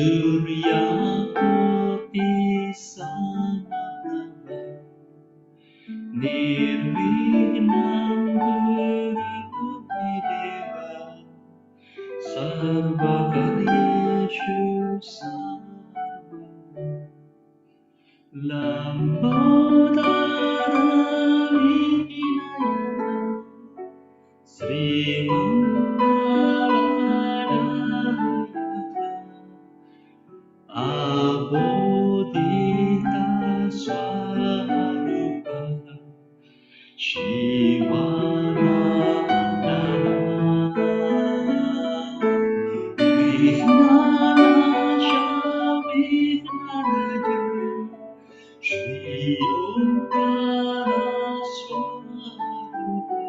Surya Koti Samabhava Nirvignam Guru Videva Sarvakaryeshu Sarvada Lambodara Vinaya Srimangaladayaka Abodita Swarupa Shivanandana Vignanasha Vignanaja Shri Omkara Swarupa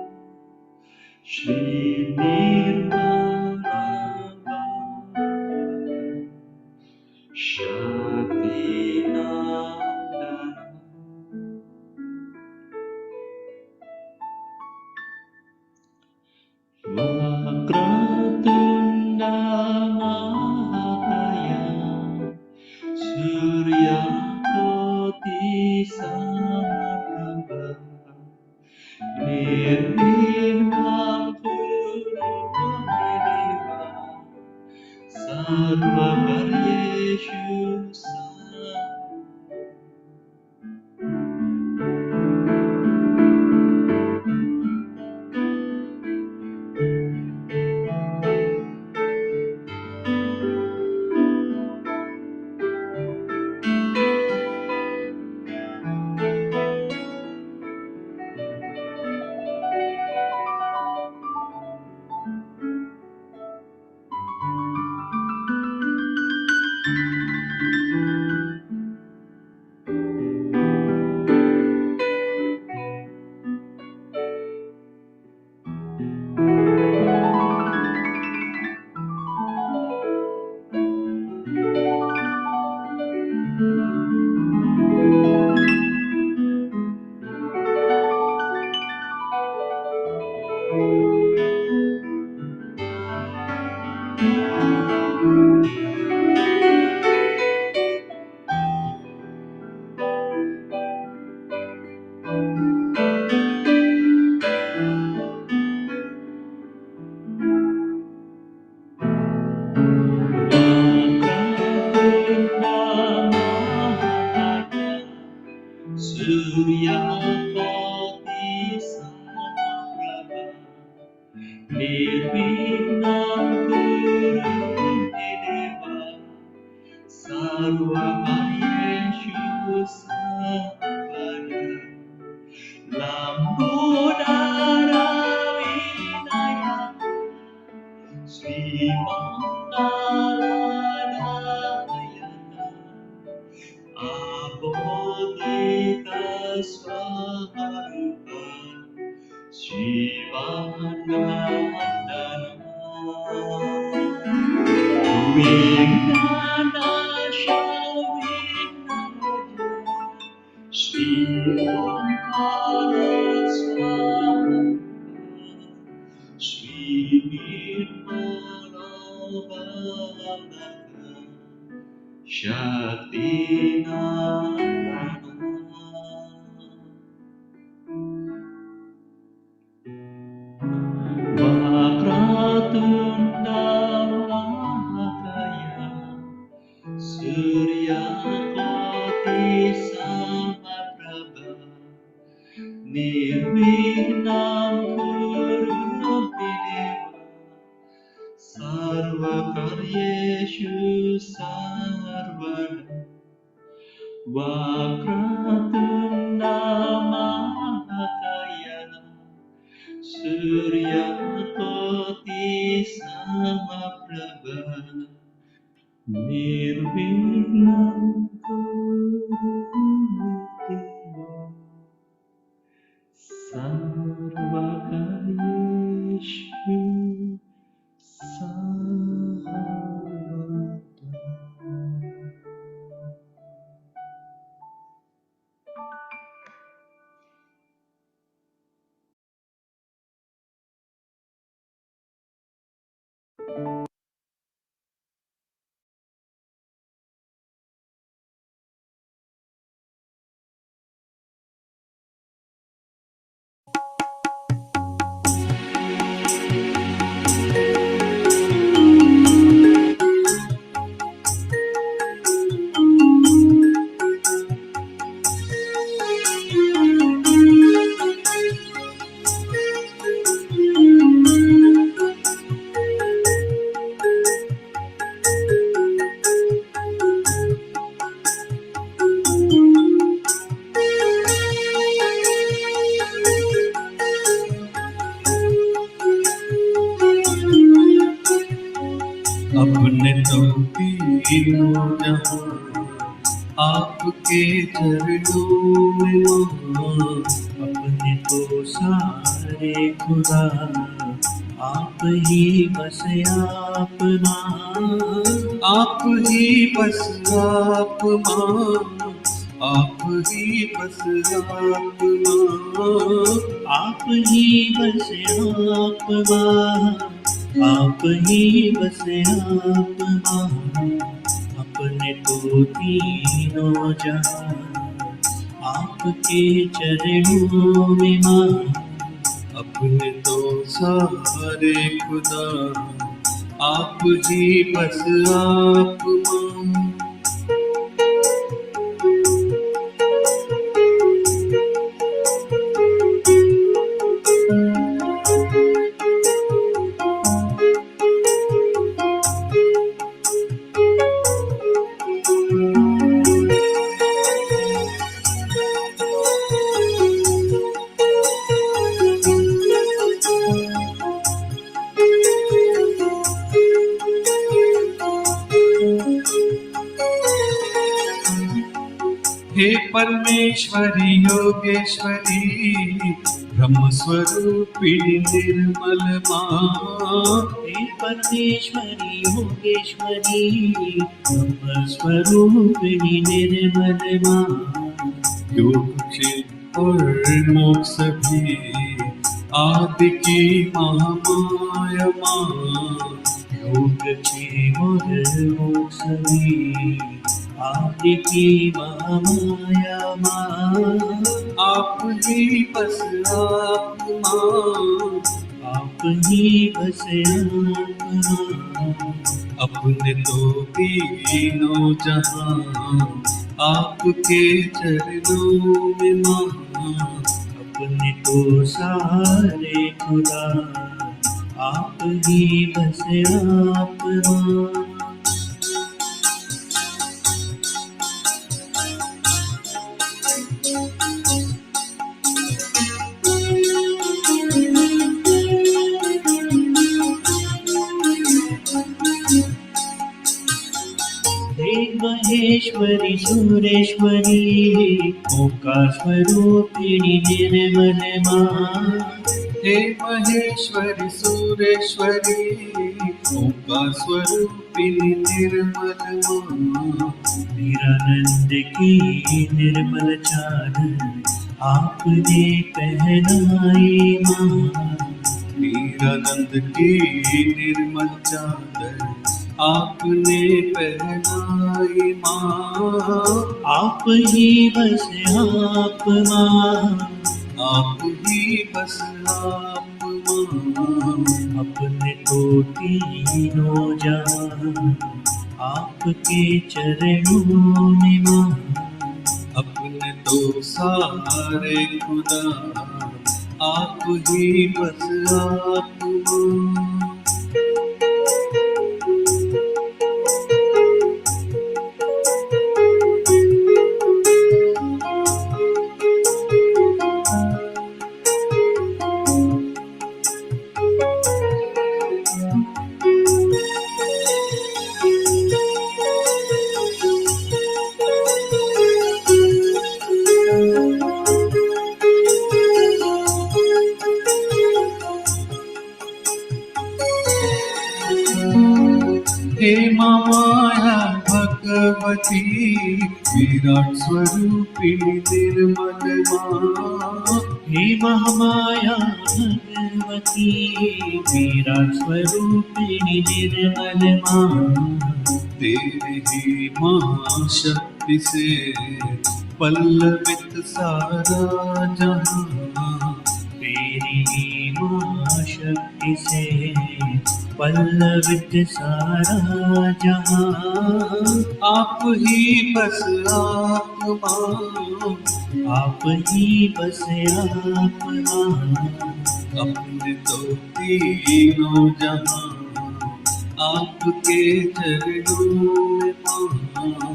Shri Nirmala Shakti Nandana Vakratunda Mahakaya Surya Koti Samabhava Nirvignam Gurudeva Sarvakaryeshu Surya Koti Samabhava Nirvignam Gurudeva Sarvakaryeshu Sarvada Lambodara Vinaya Srimangaladayaka Abodita Swarupa Shivanandana Vignanasha Vignanaja Shri Omkara Swarupa Shri Nirmala Shakti Nandana Vakratunda Mahakaya Surya Koti Samabhava Nirvignam Gurudeva Sarvakaryeshu Sarvada Vakratunda Mahakaya Surya Koti Samabhava Nirvignam Gurudeva Sarvakaryeshu जहाँ आपके चरणों में माँ, अपने तो सारे खुदा आप ही बस आप माँ, आप ही बस आप माँ, आप ही बस आप माँ, आप ही बस आप माँ, आप ही बस आप माँ, अपने तो तीनों जहाँ आपके चरणों में माँ, अपने तो सारे खुदा आप ही बस आप माँ। हे परमेश्वरी योगेश्वरी ब्रह्म स्वरूपिणी निर्मल माँ, हे परमेश्वरी योगेश्वरी ब्रह्म स्वरूपिणी निर्मल माँ, योग क्षेत्र और मोक्ष भी आदि की महामाया माँ, योग क्षेत्र और मोक्ष भी आदि की महामाया माँ, आप ही बस आप माँ, आप ही बस आप माँ, अपने तो तीनों जहाँ आपके चरणों में माँ, अपने तो सारे खुदा आप ही बस आप माँ। महेश्वरी सुरेश्वरी ओंकार स्वरूपिणी निर्मल माँ, हे महेश्वरी सुरेश्वरी ओंकार स्वरूपिणी निर्मल माँ, निरानंद की निर्मल चादर आपने पहनाई माँ, निरानंद की निर्मल चादर आपने पहनाई माँ, आप ही बस आप माँ, आप ही बस आप माँ, अपने तो तीनों जहाँ आपके चरणों में माँ, अपने तो सारे खुदा आप ही बस आप माँ। हे माया भगवती विराट स्वरूपिणी निर्मल माँ, हे महामाया भगवती विराट स्वरूपिणी निर्मल माँ, तेरे ही महाशक्ति से पल्लवित सारा जहाँ, तेरी ही महाशक्ति से पल्लवित सारा जहाँ, आप ही बस आप माँ, आप ही बस आप माँ, अपने तो तीनों जहाँ आपके चरणों में माँ,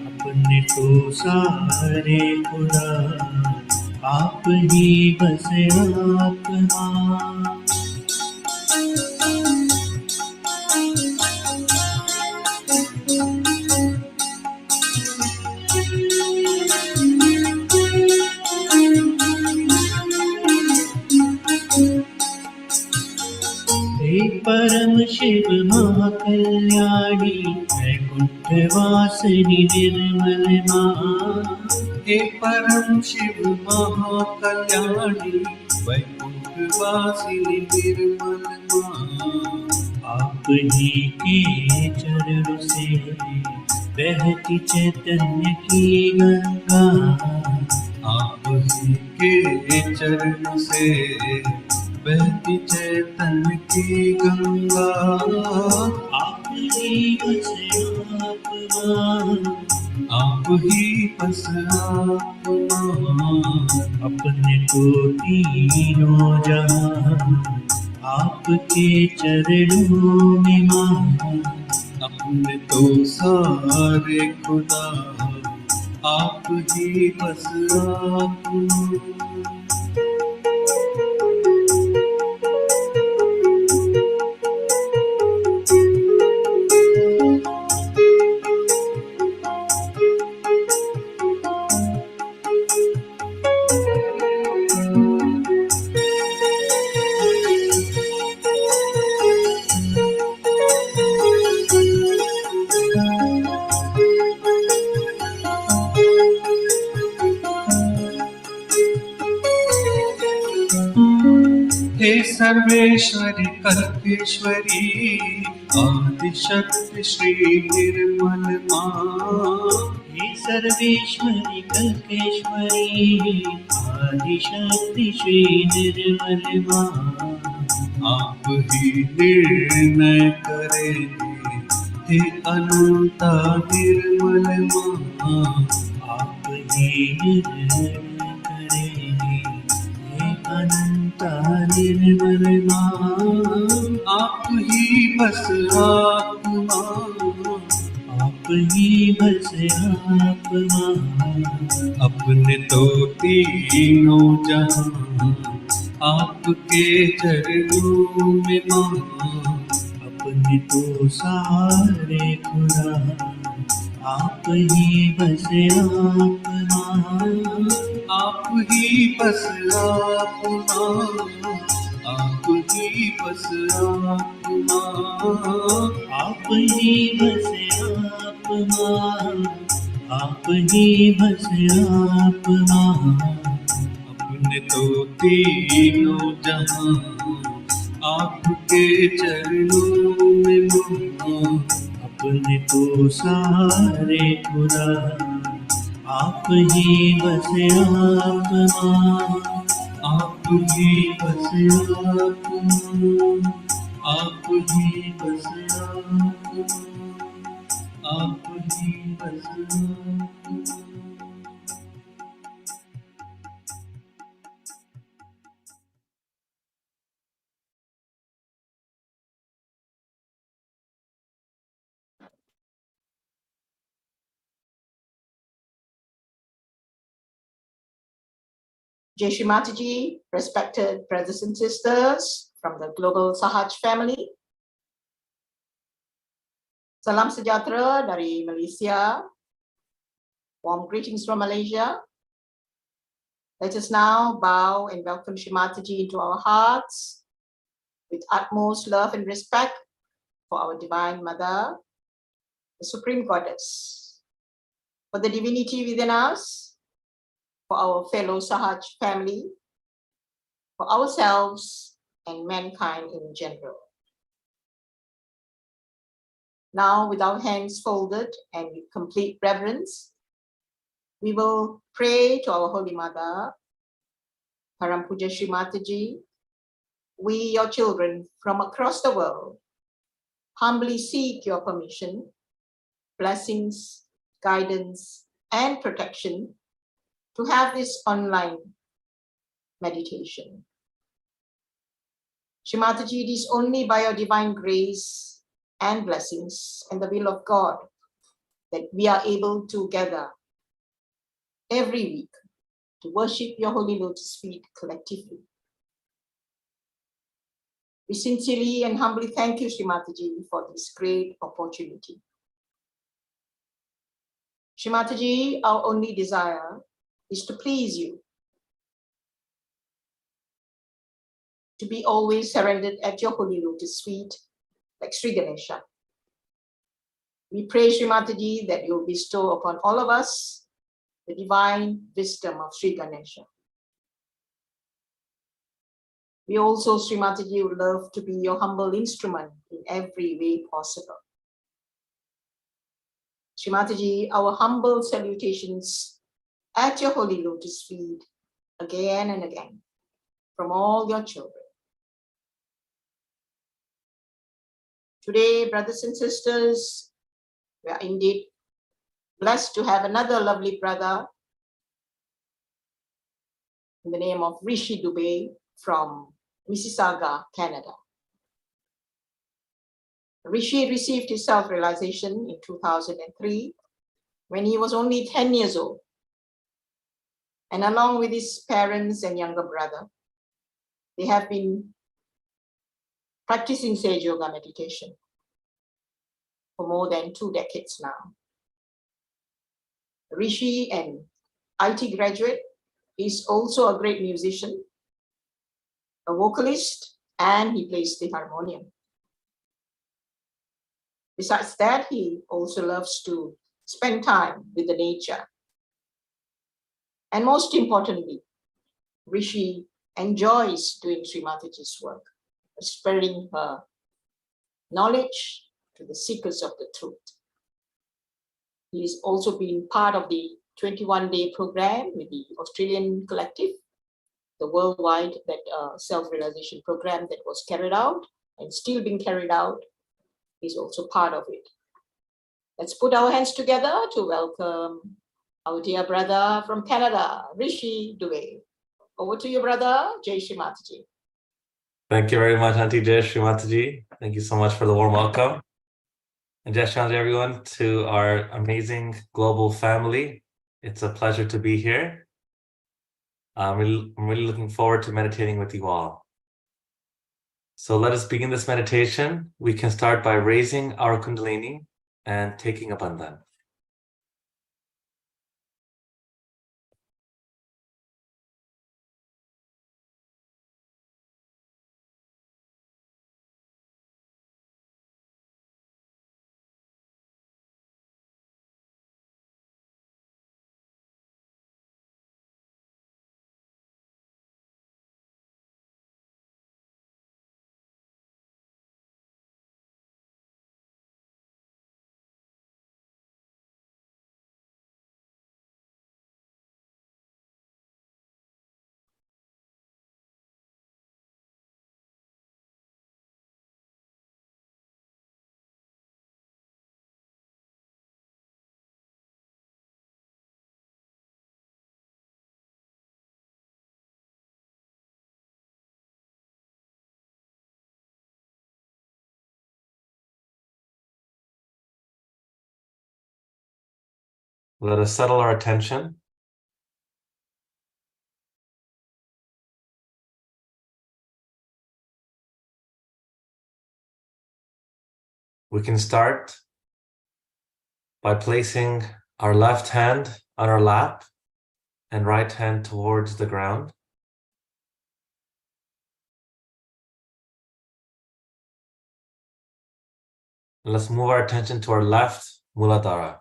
अपने तो सारे खुदा आप ही बस आप माँ। शिव महाकल्याणी वैकुंठवासिनी निर्मल माँ। हे परम शिव महाकल्याणी वैकुंठवासिनी निर्मल माँ। आप ही के चरणों से बहती चैतन्य की गंगा। आप ही के चरणों से बहती चैतन्य की गंगा। आप ही बस आप माँ। आप ही बस आप माँ। अपने को तीनों जहां आपके चरणों में माँ। अपने तो सारे खुदा आप ही बस आप माँ। हे सर्वेश्वरी कल्पेश्वरी आदिशक्ति श्री निर्मल माँ। हे सर्वेश्वरी कल्पेश्वरी आदिशक्ति श्री निर्मल माँ। आप ही निर्णय करेंगे हे अनंता निर्मल माँ। आप ही निर्णय करेंगे अनंता निर्मल माँ। आप ही बस आप माँ। आप ही बस आप माँ। अपने तो तीनों जहां आपके चरणों में माँ। अपने तो सारे खुदा आप ही बस आप माँ। आप ही बस आप माँ। आप ही बस आप माँ। आप ही बस आप माँ। आप ही बस आप माँ। अपने तो तीनों जहां आपके चरणों में माँ। अपने तो सारे खुदा आप ही बस आप माँ। आप ही बस आप माँ। आप ही बस आप माँ। आप ही बस आप माँ। Jai Shri Mataji, respected brothers and sisters from the global Sahaj family. Salam sejahtera dari Malaysia. Warm greetings from Malaysia. Let us now bow and welcome Shri Mataji into our hearts with utmost love and respect for our Divine Mother, the Supreme Goddess, for the divinity within us, for our fellow Sahaj family, for ourselves and mankind in general. Now, with our hands folded and with complete reverence, we will pray to our Holy Mother, Param Puja Shri Mataji. We, your children from across the world, humbly seek your permission, blessings, guidance, and protection to have this online meditation. Shri Mataji, it is only by your divine grace and blessings and the will of God that we are able to gather every week to worship your holy lotus feet collectively. We sincerely and humbly thank you, Shri Mataji, for this great opportunity. Shri Mataji, our only desire is to please you, to be always surrendered at your holy lotus feet, like Sri Ganesha. We pray, Shri Mataji, that you will bestow upon all of us the divine wisdom of Sri Ganesha. We also, Shri Mataji, would love to be your humble instrument in every way possible. Shri Mataji, our humble salutations at your holy lotus feet again and again from all your children. Today, brothers and sisters, we are indeed blessed to have another lovely brother in the name of Rishi Dubey from Mississauga, Canada. Rishi received his self-realization in 2003 when he was only 10 years old. And along with his parents and younger brother, they have been practicing Sahaja Yoga meditation for more than 2 decades now. Rishi, an IT graduate, is also a great musician, a vocalist, and he plays the harmonium. Besides that, he also loves to spend time with the nature. And most importantly, Rishi enjoys doing Shri Mataji's work, spreading her knowledge to the seekers of the truth. He's also been part of the 21-day program with the Australian collective, the worldwide self-realization program that was carried out and still being carried out. He's also part of it. Let's put our hands together to welcome our dear brother from Canada, Rishi Dubey. Over to you, brother. Jai Shri Mataji. Thank you very much, Auntie Jai Shri Mataji. Thank you so much for the warm welcome. And Jai Shri Mataji, everyone, to our amazing global family. It's a pleasure to be here. I'm really looking forward to meditating with you all. So let us begin this meditation. We can start by raising our Kundalini and taking a bandhan. Let us settle our attention. We can start by placing our left hand on our lap and right hand towards the ground. And let's move our attention to our left Muladhara.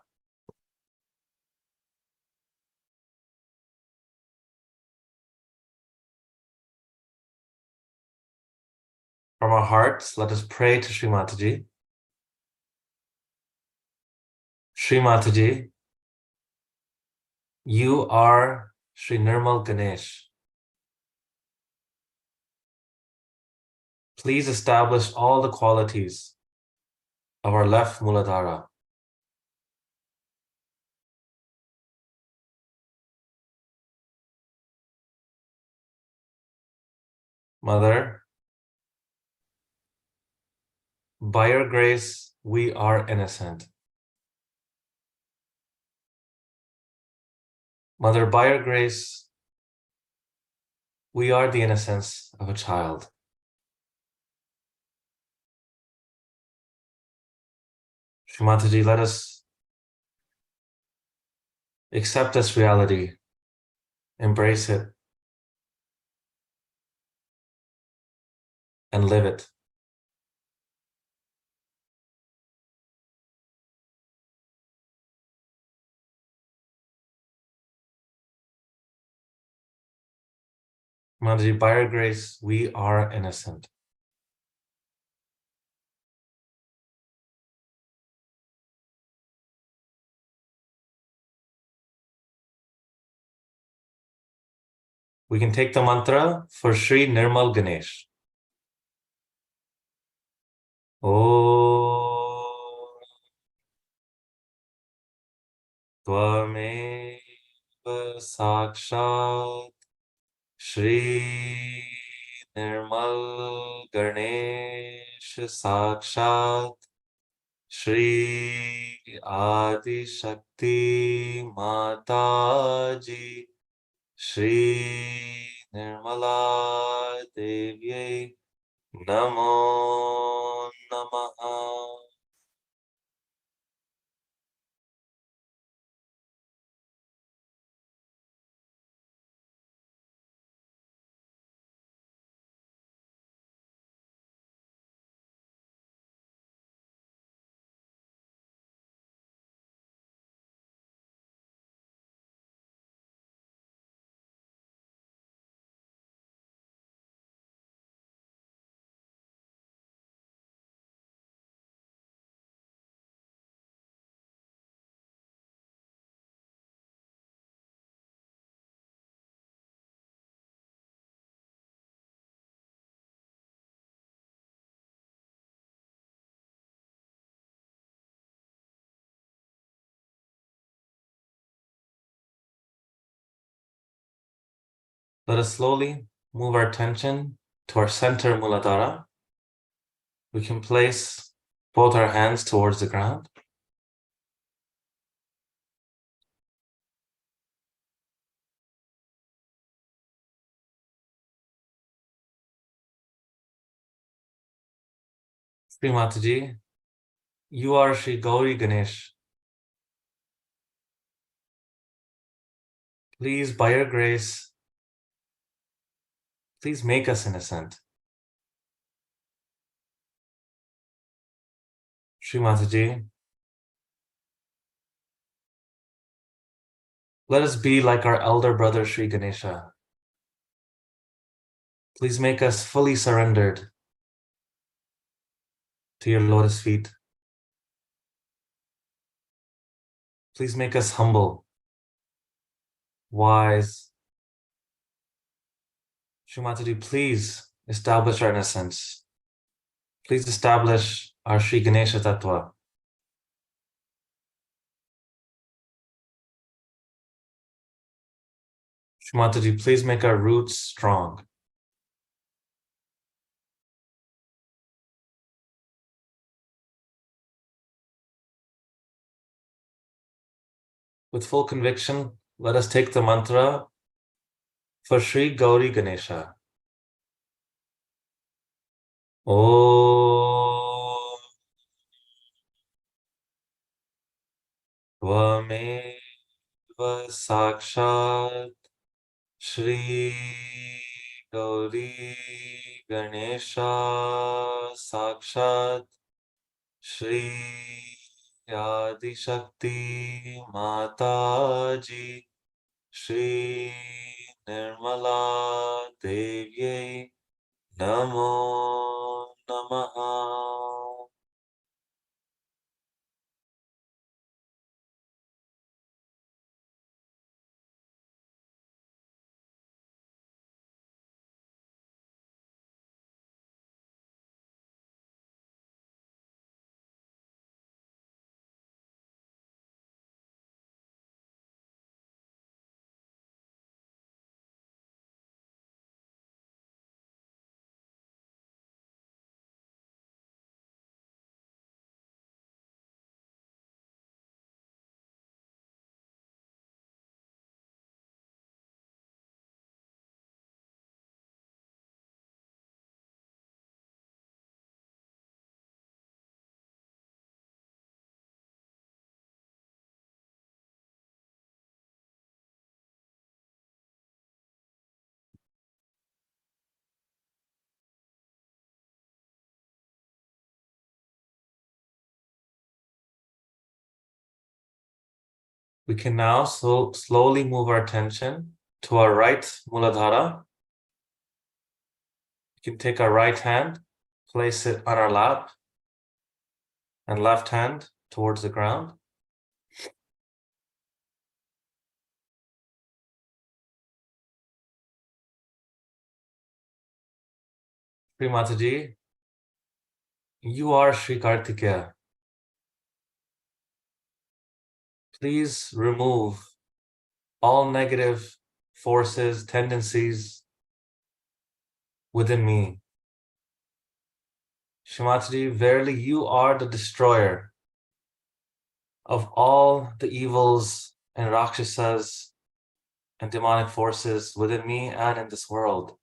From our hearts, let us pray to Shri Mataji. Shri Mataji, you are Shri Nirmal Ganesh. Please establish all the qualities of our left Muladhara. Mother, by your grace, we are innocent. Mother, by your grace, we are the innocence of a child. Shri Mataji, let us accept this reality, embrace it, and live it. Mataji, by your grace, we are innocent. We can take the mantra for Shri Nirmal Ganesh. Om Tvameva Sakshat Shri Nirmal Ganesh Sakshat Shri Adi Shakti Mataji Shri Nirmala Devyai Namo Namaha. Let us slowly move our attention to our center Muladhara. We can place both our hands towards the ground. Shri Mataji, you are Shri Gauri Ganesh. Please, by your grace, please make us innocent. Shri Mataji, let us be like our elder brother Shri Ganesha. Please make us fully surrendered to your lotus feet. Please make us humble, wise. Shri Mataji, please establish our innocence. Please establish our Shri Ganesha Tattva. Shri Mataji, please make our roots strong. With full conviction, let us take the mantra for Shri Gauri Ganesha. Om Tvameva Sakshat Shri Gauri Ganesha Sakshat Shri Adi Shakti Mataji Shri Nirmala Devyai Namo Namaha. We can now slowly move our attention to our right Muladhara. You can take our right hand, place it on our lap, and left hand towards the ground. Shri Mataji, you are Shri Kartikeya. Please remove all negative forces, tendencies within me. Shri Mataji, verily you are the destroyer of all the evils and rakshasas and demonic forces within me and in this world.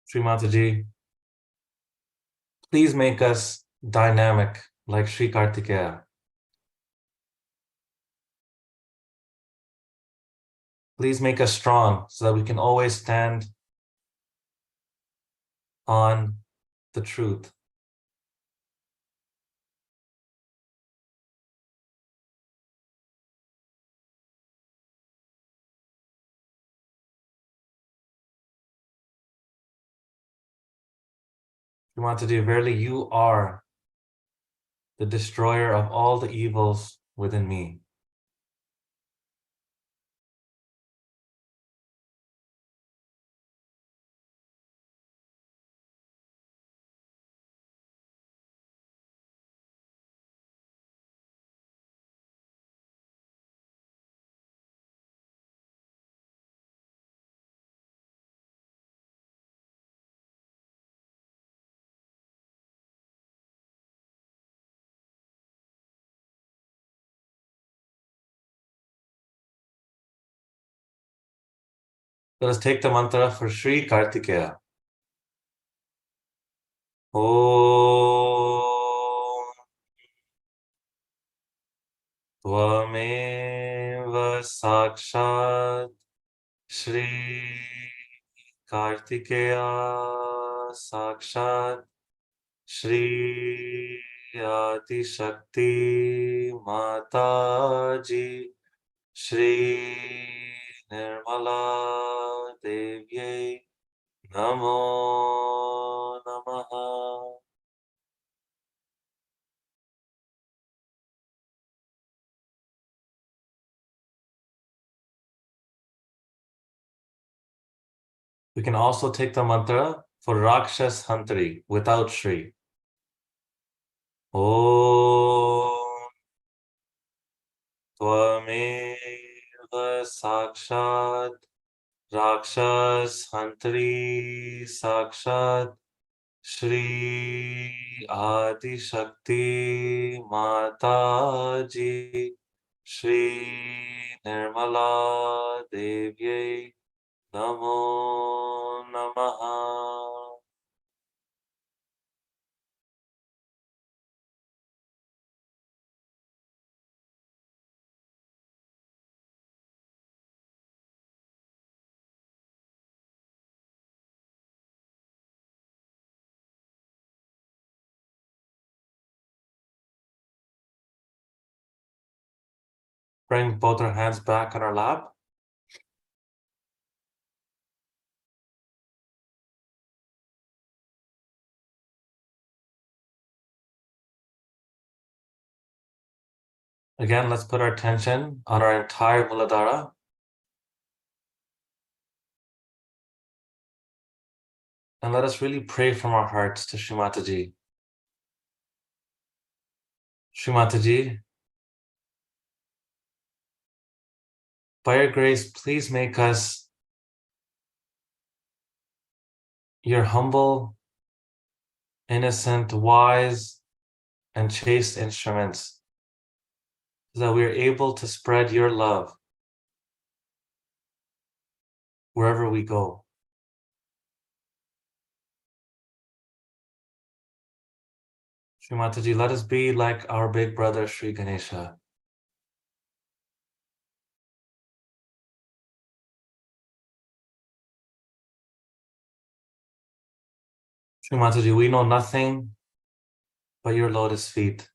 Shri Mataji, please make us dynamic like Shri Kartikeya. Please make us strong so that we can always stand on the truth. Shri Mataji, verily you are the destroyer of all the evils within me. Let us take the mantra for Shri Kartikeya. Om Tvameva Sakshat Shri Kartikeya Sakshat Shri Adi Shakti Mataji Shri Nirmala Devyai Namo Namaha. We can also take the mantra for Rakshas Hantari without Shri. Om Tvameva Sakshat Rakshas Hantari Sakshat Shri Adi Shakti Mataji Shri Nirmala Devyai Namo Namaha. Bring both our hands back on our lap. Again, let's put our attention on our entire Muladhara. And let us really pray from our hearts to Shri Mataji. Shri Mataji, by your grace, please make us your humble, innocent, wise, and chaste instruments, so that we are able to spread your love wherever we go. Shri Mataji, let us be like our big brother, Shri Ganesha. Shri Mataji, we know nothing but your lotus feet.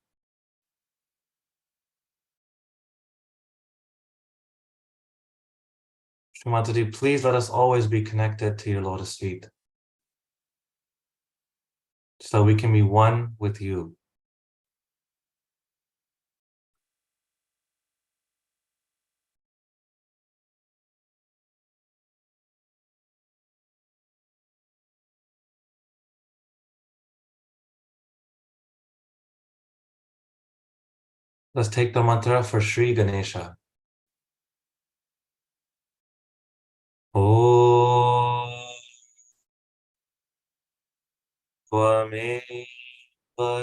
Shri Mataji, please let us always be connected to your lotus feet, so we can be one with you. Let's take the mantra for Shri Ganesha. Om Tvameva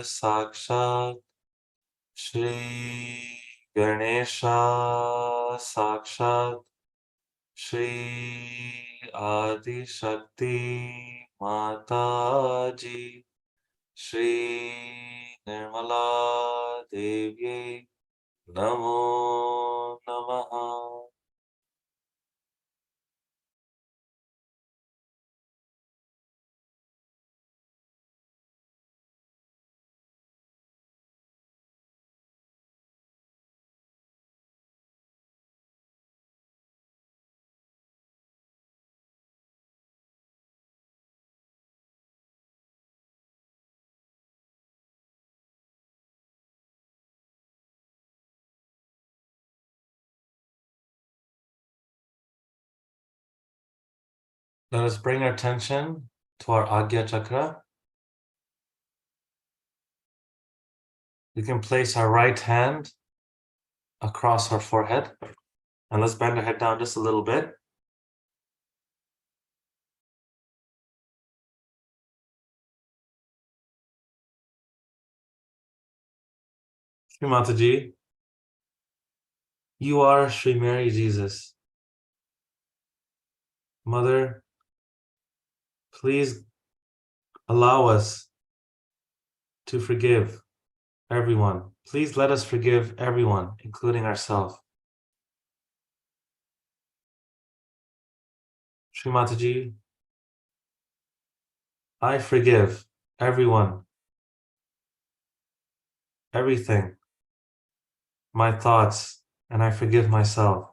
Sakshat Shri Ganesha Sakshat Shri Adi Shakti Mataji Shri Nirmala Devi Namo Namaha. Let us bring our attention to our Agya chakra. We can place our right hand across our forehead, and let's bend our head down just a little bit. Shri Mataji, you are Shri Mary Jesus. Mother, please allow us to forgive everyone. Please let us forgive everyone, including ourselves. Shri Mataji, I forgive everyone, everything, my thoughts, and I forgive myself.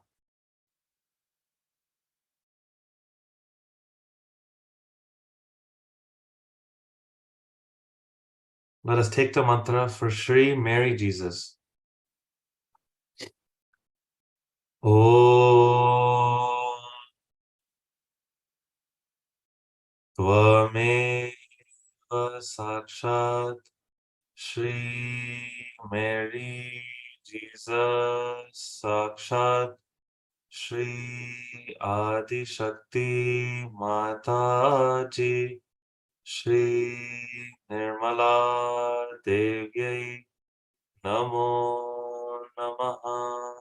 Let us take the mantra for Shri Mary Jesus. Om Tvameva Sakshat Shri Mary Jesus Sakshat Shri Adi Shakti Mataji Shri Nirmala Devi Namo Namaha.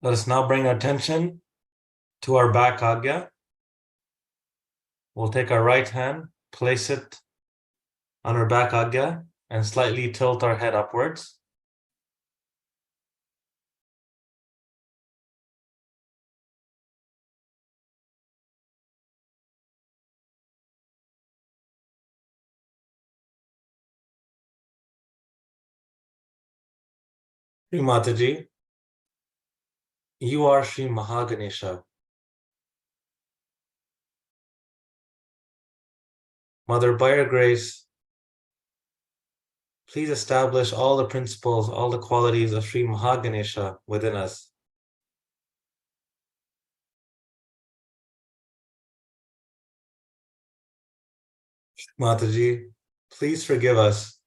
Let us now bring our attention to our back agya. We'll take our right hand, place it on our back agya, and slightly tilt our head upwards. Shri Mataji, you are Shri Mahaganesha. Mother, by your grace, please establish all the principles, all the qualities of Shri Mahaganesha within us. Mataji, please forgive us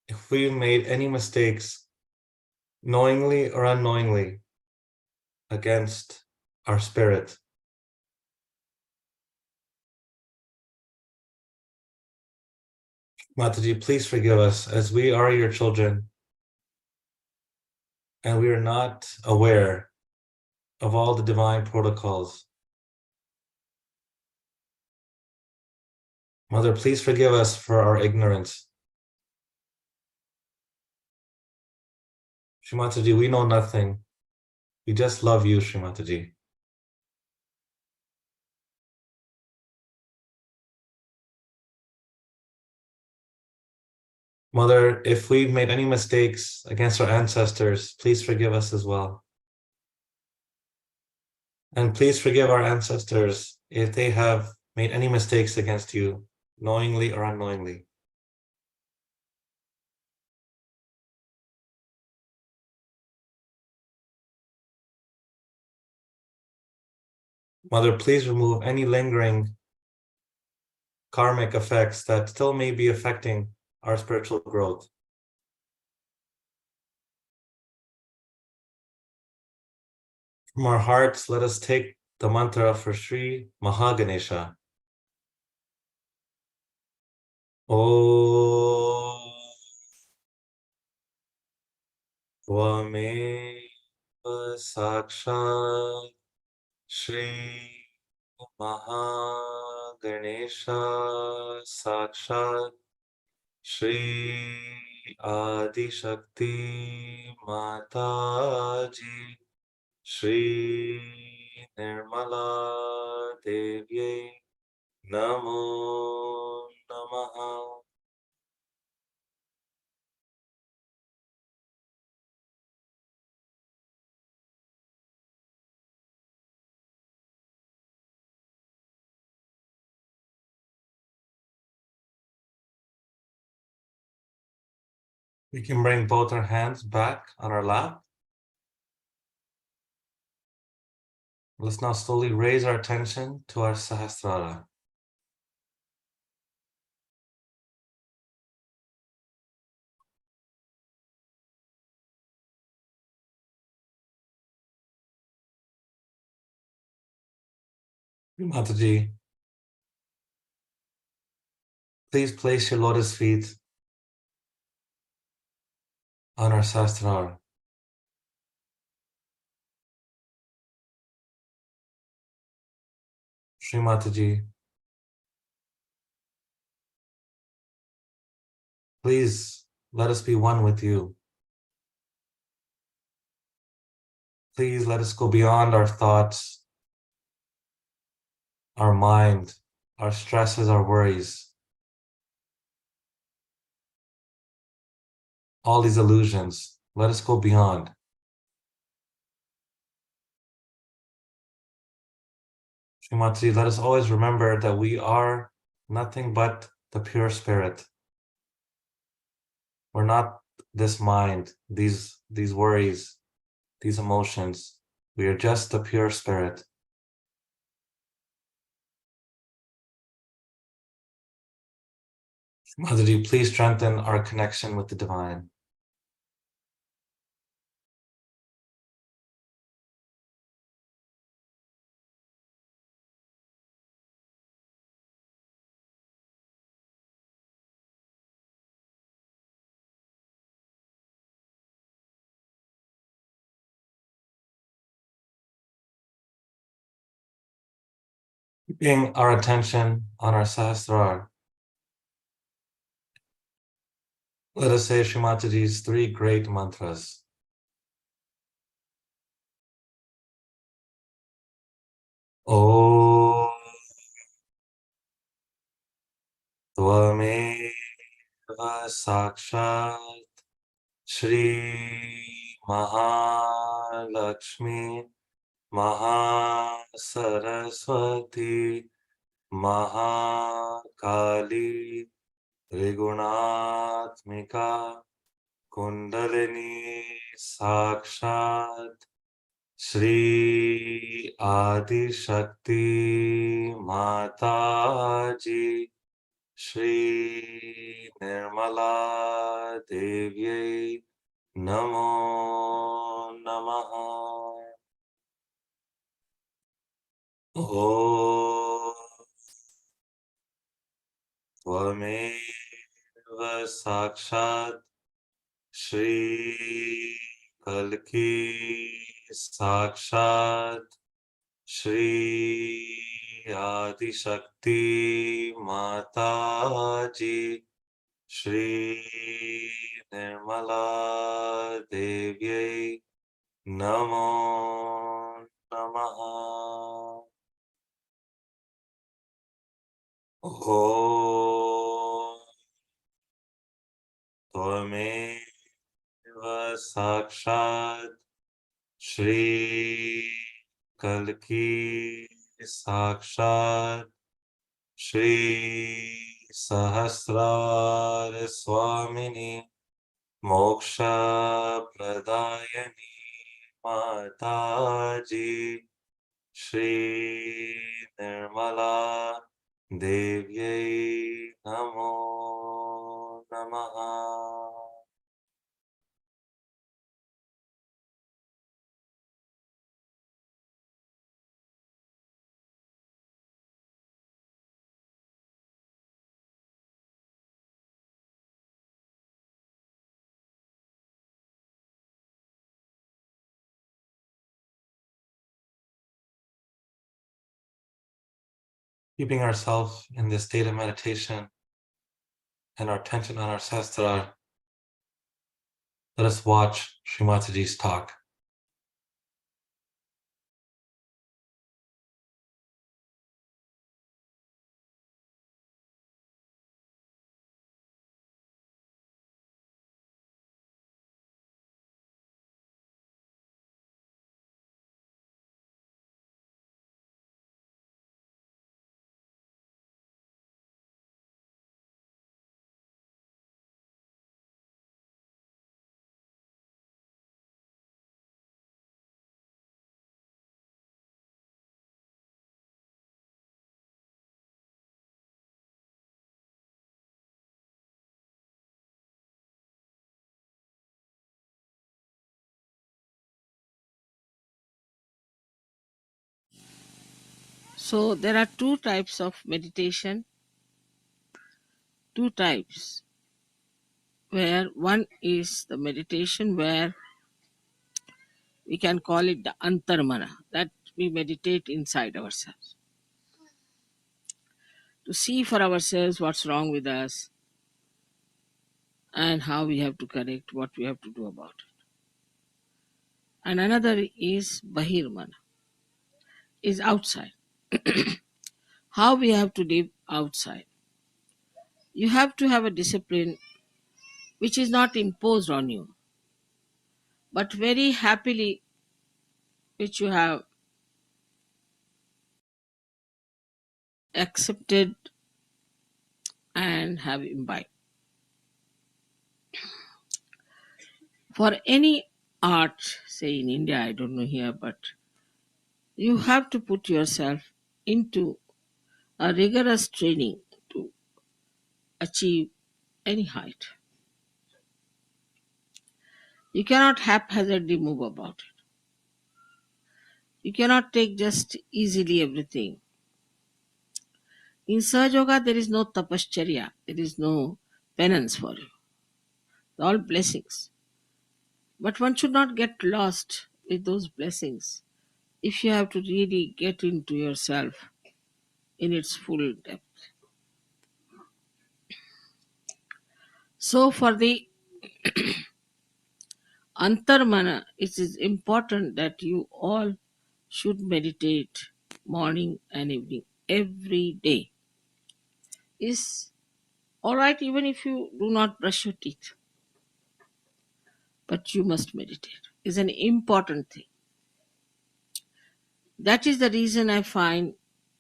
if we made any mistakes, knowingly or unknowingly, against our spirit. Mataji, please forgive us as we are your children and we are not aware of all the divine protocols. Mother, please forgive us for our ignorance. Shri Mataji, we know nothing. We just love you, Shri Mataji. Mother, if we've made any mistakes against our ancestors, please forgive us as well. And please forgive our ancestors if they have made any mistakes against you, knowingly or unknowingly. Mother, please remove any lingering karmic effects that still may be affecting our spiritual growth. From our hearts, let us take the mantra for Sri Mahaganesha. Om Tvameva Sakshat Shri Mahaganesha Sakshat Shri Adi Shakti Mataji Shri Nirmala Devye Namo Namaha. We can bring both our hands back on our lap. Let's now slowly raise our attention to our Sahasrara. Mataji, please place your lotus feet on our Sahasrara. Shri Mataji, please let us be one with you. Please let us go beyond our thoughts, our mind, our stresses, our worries, all these illusions. Let us go beyond. Shri Mataji, let us always remember that we are nothing but the pure spirit. We're not this mind, these worries, these emotions. We are just the pure spirit. Mataji, please strengthen our connection with the divine. Keeping our attention on our Sahasrara, let us say Shri Mataji's three great mantras. Om Tvameva Sakshat Shri Mahalakshmi Mahasaraswati Mahakali Trigunatmika Kundalini Sakshat Shri Adi Shakti Mataji Shri Nirmala Devye Namo Namaha. Om Tvameva Sakshat Shri Kalki Sakshat Shri Adi Shakti Mataji Shri Nirmala Devyai Namo Namaha. Om Tvameva Sakshat Shri Kalki Sakshat Shri Sahasrar Swamini Moksha Pradayani Mataji Shri Nirmala Devyai Namo Namaha. Keeping ourselves in this state of meditation and our attention on our Sahasrara, let us watch Shri Mataji's talk. So there are two types of meditation, two types, where one is the meditation where we can call it the antarmana, that we meditate inside ourselves to see for ourselves what's wrong with us and how we have to correct, what we have to do about it. And another is bahirmana, is outside. How we have to live outside. You have to have a discipline which is not imposed on you, but very happily which you have accepted and have imbibed. For any art, say in India, I don't know here, but you have to put yourself into a rigorous training to achieve any height. You cannot haphazardly move about it. You cannot take just easily everything. In Sahaja Yoga, there is no tapascharya, there is no penance for you. All blessings. But one should not get lost with those blessings if you have to really get into yourself in its full depth. So for the antarmana, it is important that you all should meditate morning and evening every day. Is all right even if you do not brush your teeth, but you must meditate. Is an important thing. That is the reason I find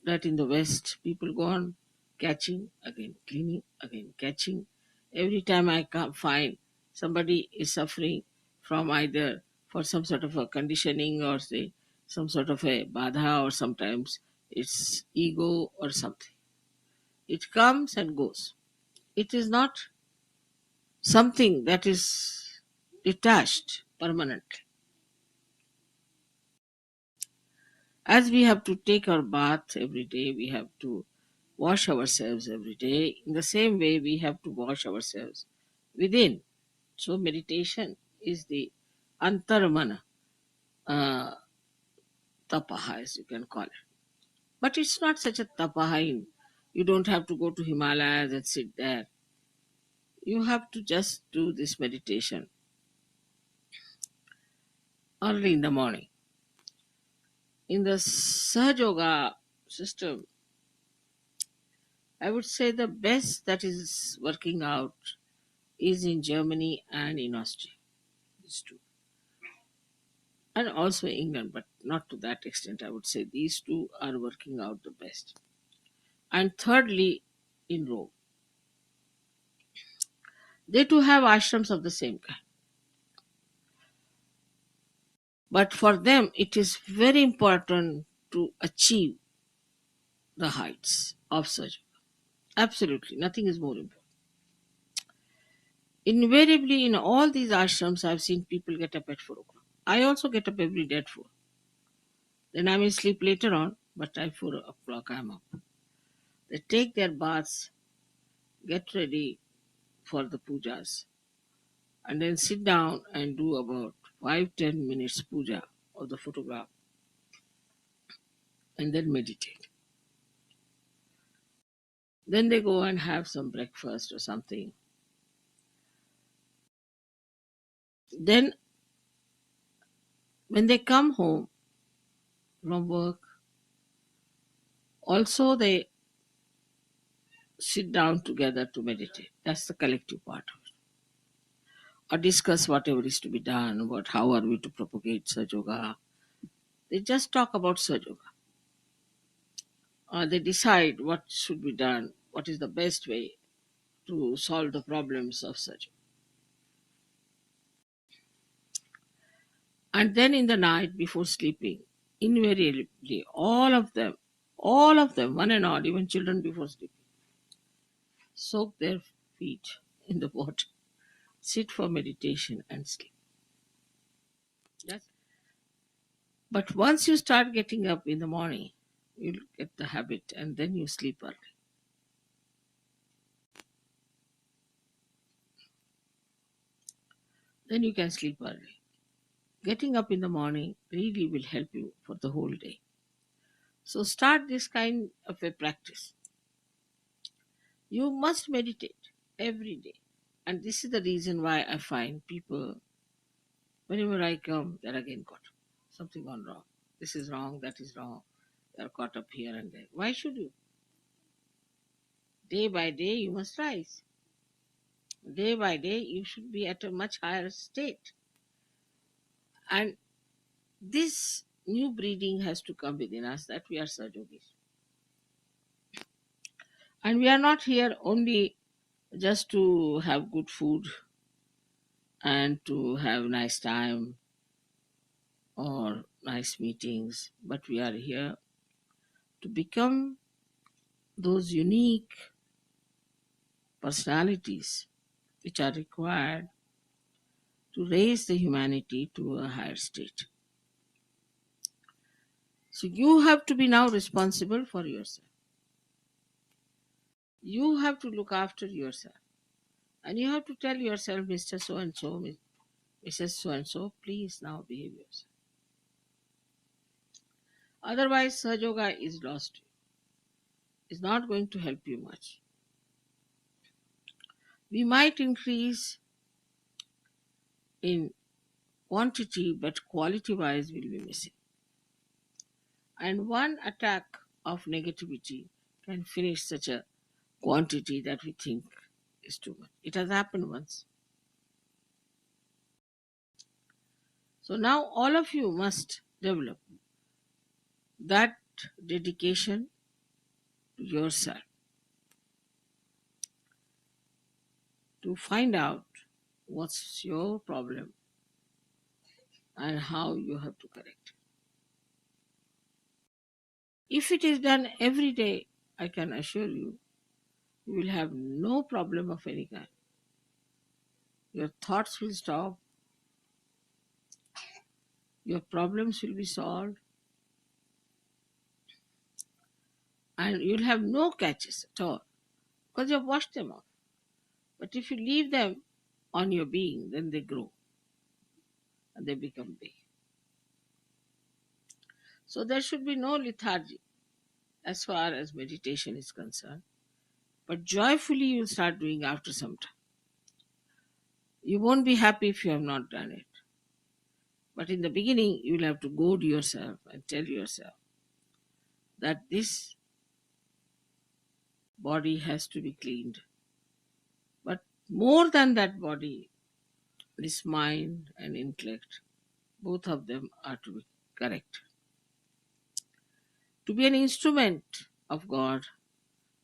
that in the West people go on catching, again cleaning, again catching. Every time I find somebody is suffering from either for some sort of a conditioning or say some sort of a badha, or sometimes it's ego or something. It comes and goes. It is not something that is detached permanently. As we have to take our bath every day, we have to wash ourselves every day. In the same way, we have to wash ourselves within. So meditation is the antaramana tapaha, as you can call it. But it's not such a tapaha. You don't have to go to Himalayas and sit there. You have to just do this meditation early in the morning. In the Sahaja Yoga system, I would say the best that is working out is in Germany and in Austria. These two. And also England, but not to that extent. I would say these two are working out the best. And thirdly, in Rome. They too have ashrams of the same kind. But for them, it is very important to achieve the heights of Sahaja. Absolutely, nothing is more important. Invariably, in all these ashrams, I've seen people get up at 4 o'clock. I also get up every day at 4. Then I may sleep later on, but at 4 o'clock I'm up. They take their baths, get ready for the pujas, and then sit down and do about 5-10 minutes puja of the photograph, and then meditate. Then they go and have some breakfast or something. Then, when they come home from work, also they sit down together to meditate. That's the collective part of it. Or discuss whatever is to be done, about how are we to propagate Sahaja Yoga. They just talk about Sahaja Yoga. Or they decide what should be done, what is the best way to solve the problems of Sahaja Yoga. And then in the night before sleeping, invariably, all of them, one and all, even children before sleeping, soak their feet in the water, sit for meditation and sleep. That's, but once you start getting up in the morning, you'll get the habit and then you sleep early. Then you can sleep early. Getting up in the morning really will help you for the whole day. So start this kind of a practice. You must meditate every day. And this is the reason why I find people, whenever I come, they're again caught up. Something gone wrong. This is wrong, that is wrong. They're caught up here and there. Why should you? Day by day, you must rise. Day by day, you should be at a much higher state. And this new breeding has to come within us, that we are Sahajis. And we are not here only just to have good food and to have nice time or nice meetings, but we are here to become those unique personalities which are required to raise the humanity to a higher state. So you have to be now responsible for yourself. You have to look after yourself. And you have to tell yourself, Mr. So-and-so, Mrs. So-and-so, please now behave yourself. Otherwise, Sahaja Yoga is lost. It's not going to help you much. We might increase in quantity, but quality-wise we'll be missing. And one attack of negativity can finish such a quantity that we think is too much. It has happened once. So now all of you must develop that dedication to yourself to find out what's your problem and how you have to correct it. If it is done every day, I can assure you, you will have no problem of any kind. Your thoughts will stop, your problems will be solved, and you'll have no catches at all because you've washed them off. But if you leave them, on your being, then they grow and they become big. So there should be no lethargy as far as meditation is concerned. But joyfully you'll start doing after some time. You won't be happy if you have not done it. But in the beginning, you'll have to goad yourself and tell yourself that this body has to be cleaned. But more than that body, this mind and intellect, both of them are to be correct. To be an instrument of God,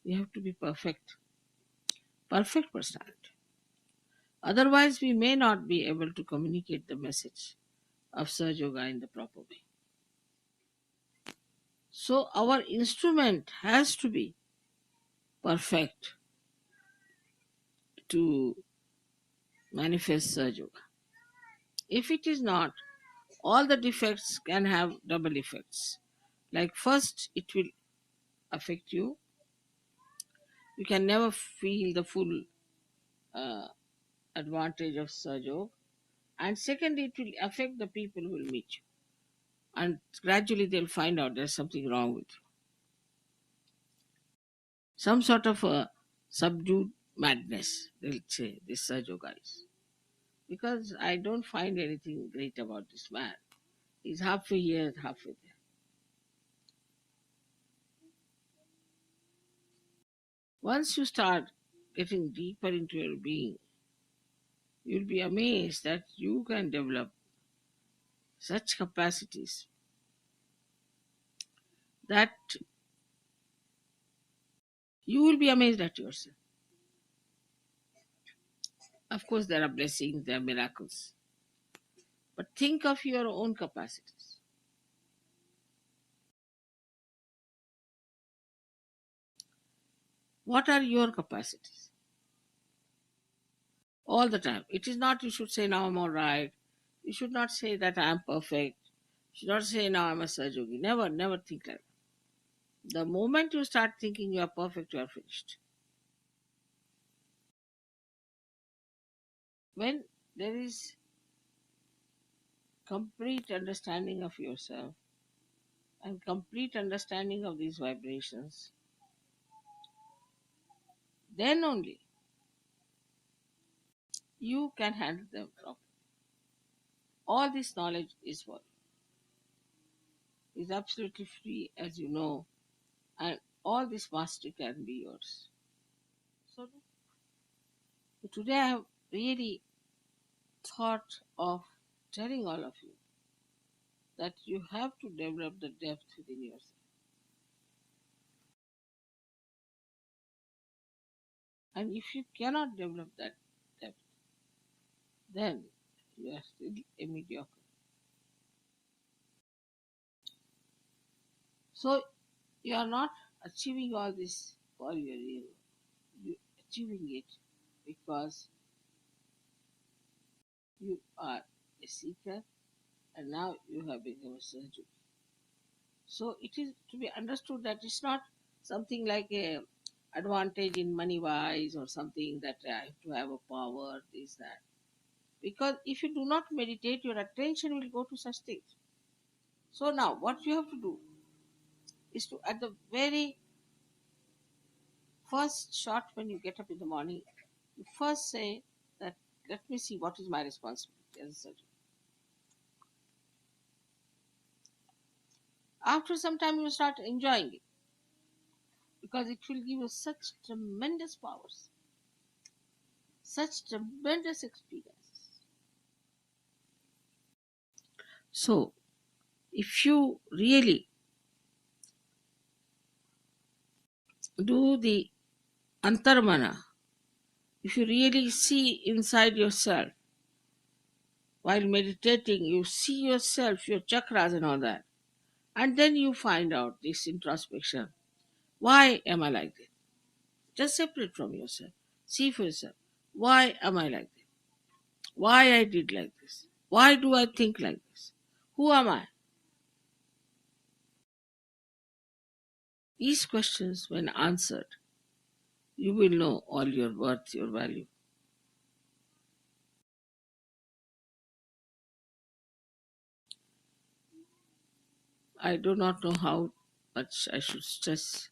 you have to be perfect personality. Otherwise, we may not be able to communicate the message of Sahaja Yoga in the proper way. So our instrument has to be perfect to manifest Sahaja Yoga. If it is not, all the defects can have double effects. Like first, it will affect you. You can never feel the full advantage of Sahaja Yoga. And second, it will affect the people who will meet you. And gradually they'll find out there's something wrong with you. Some sort of a subdued madness, they'll say, this Sahaja Yoga is. Because I don't find anything great about this man. He's halfway here, halfway there. Once you start getting deeper into your being, you'll be amazed that you can develop such capacities that you will be amazed at yourself. Of course, there are blessings, there are miracles. But think of your own capacities. What are your capacities? All the time. It is not you should say, now I'm all right. You should not say that I am perfect. You should not say, now I'm a Sahaja Yogi. Never, never think like that. The moment you start thinking you are perfect, you are finished. When there is complete understanding of yourself and complete understanding of these vibrations, then only you can handle them properly. All this knowledge is for you. Is absolutely free, as you know, and all this mastery can be yours. So today I have really thought of telling all of you that you have to develop the depth within yourself. And if you cannot develop that depth, then you are still a mediocre. So you are not achieving all this for your ego. You are achieving it because you are a seeker and now you have become a surgeon. So it is to be understood that it's not something like a advantage in money wise or something that I have to have a power, this, that. Because if you do not meditate, your attention will go to such things. So now what you have to do is to, at the very first shot when you get up in the morning, you first say that, let me see what is my responsibility as a surgeon. After some time, you start enjoying it because it will give you such tremendous powers, such tremendous experiences. So, if you really do the antarmana, if you really see inside yourself while meditating, you see yourself, your chakras and all that, and then you find out this introspection. Why am I like this? Just separate from yourself. See for yourself. Why am I like this? Why I did like this? Why do I think like this? Who am I? These questions, when answered, you will know all your worth, your value. I do not know how much I should stress,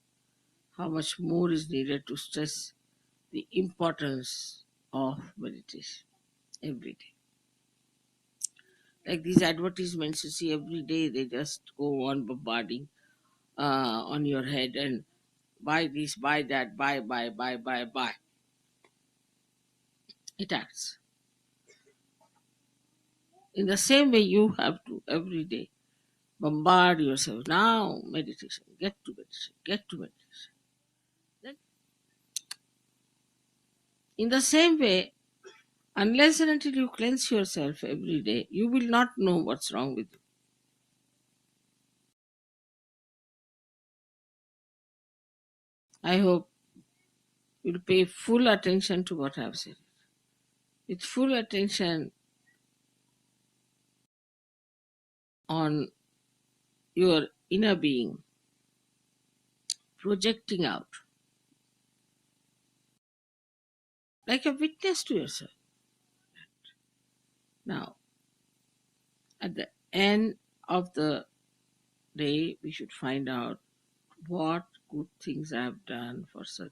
how much more is needed to stress the importance of meditation every day. Like these advertisements you see every day, they just go on bombarding on your head and buy this, buy that, buy. It acts. In the same way, you have to every day bombard yourself. Now, meditation, get to meditation, get to meditation. Then, in the same way, unless and until you cleanse yourself every day, you will not know what's wrong with you. I hope you'll pay full attention to what I've said. With full attention on your inner being, projecting out like a witness to yourself. Now, at the end of the day, we should find out what good things I have done for such.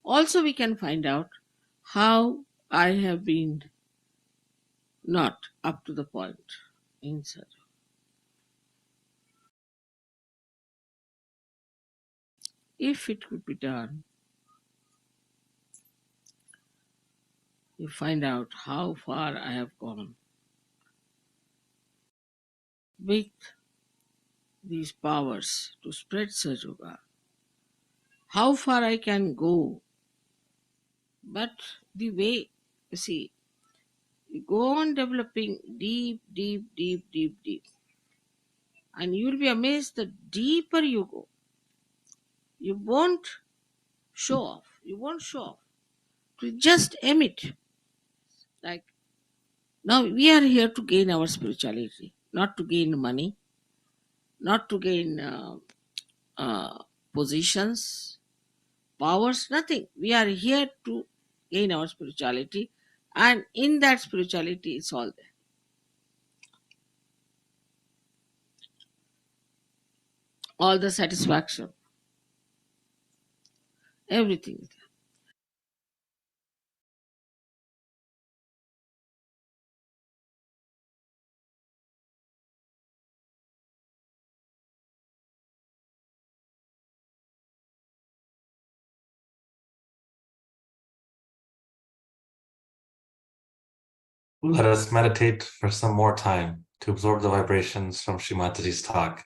Also, we can find out how I have been not up to the point in such. If it could be done, you find out how far I have gone with these powers to spread Sahaja Yoga, how far I can go. But the way, you see, you go on developing deep, and you'll be amazed the deeper you go, you won't show off. You won't show off. You just emit. Like, now we are here to gain our spirituality, not to gain money, not to gain positions, powers, nothing. We are here to gain our spirituality, and in that spirituality, it's all there. All the satisfaction, everything is there. Let us meditate for some more time to absorb the vibrations from Shri Mataji's talk.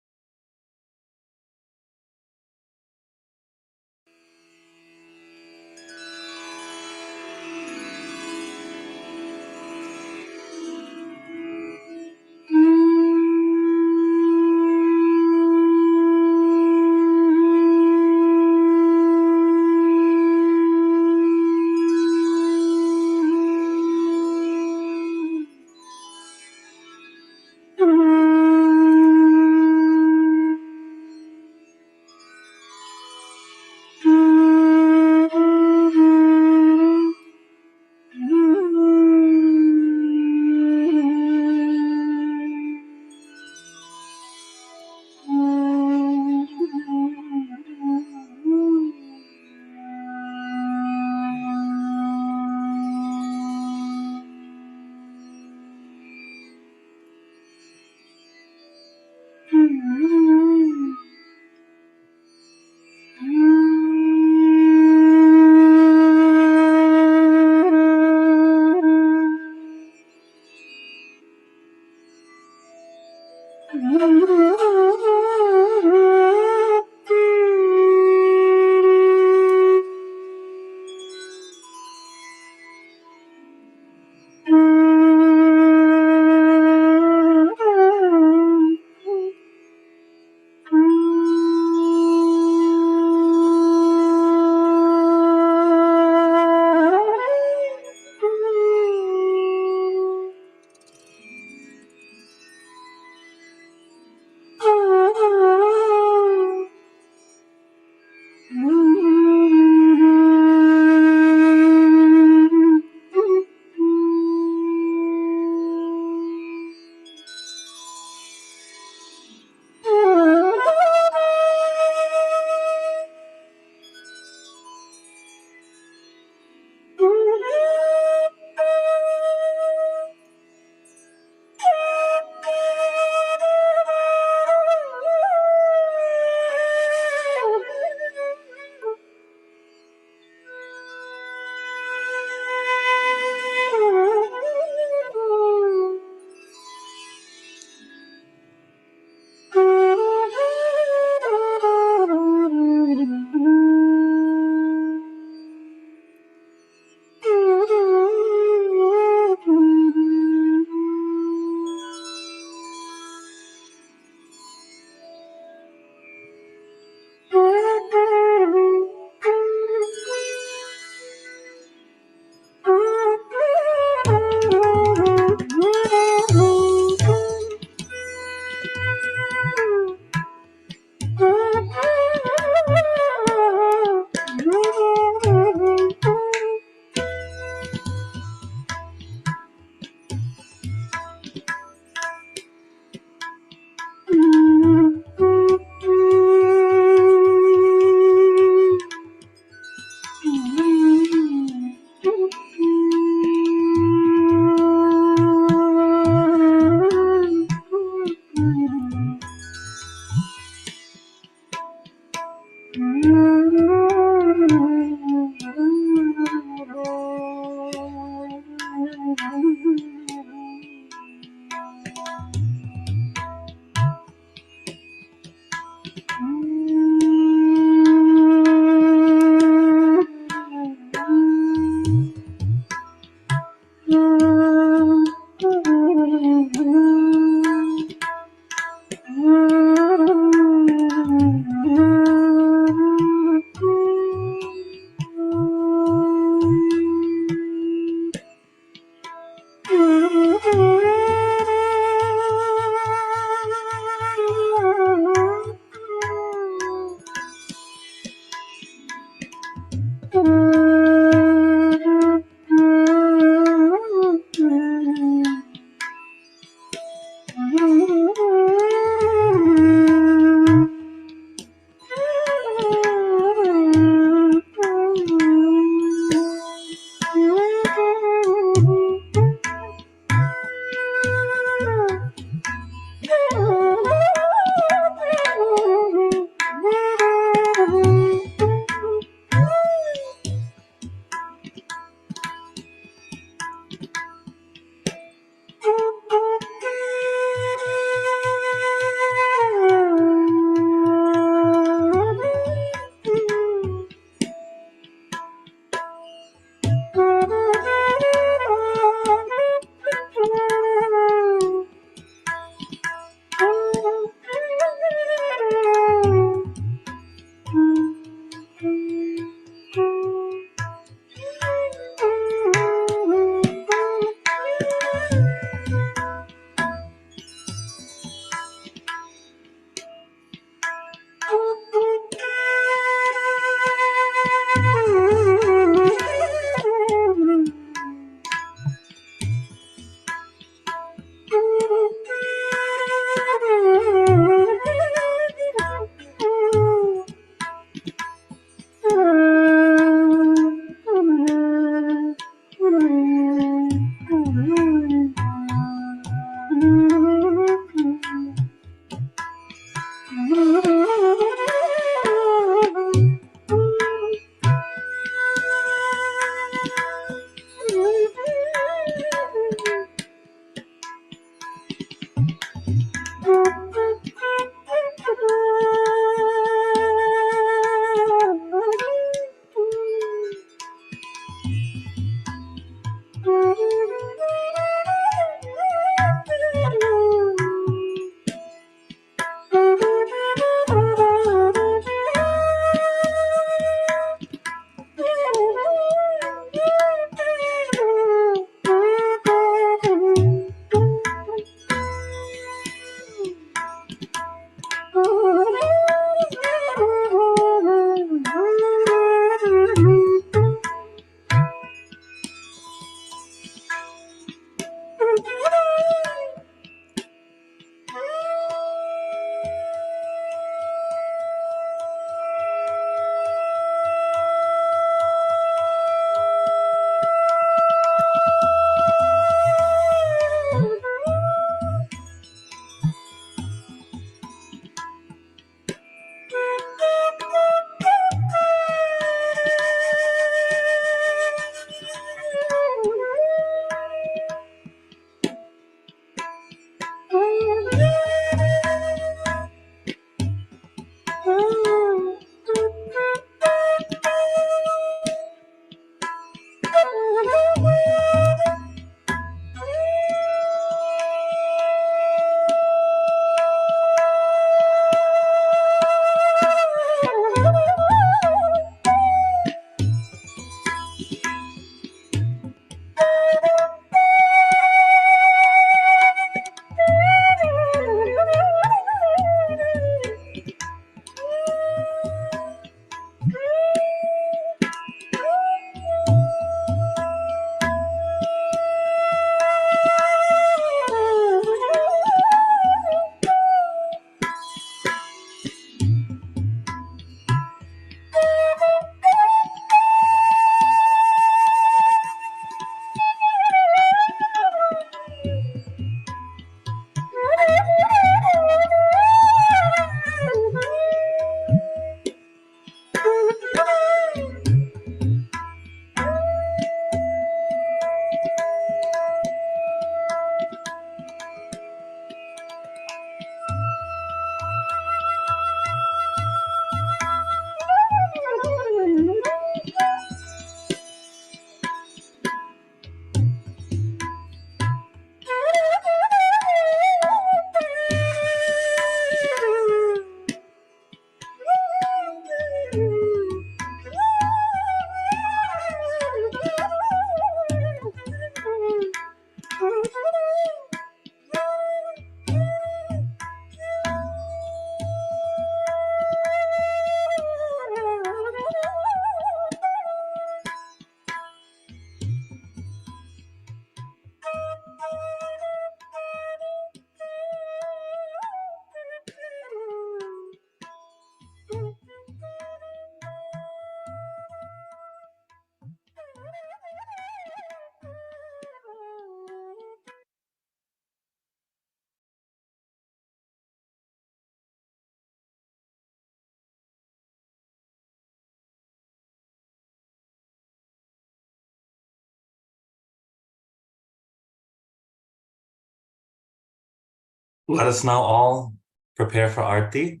Let us now all prepare for Aarti.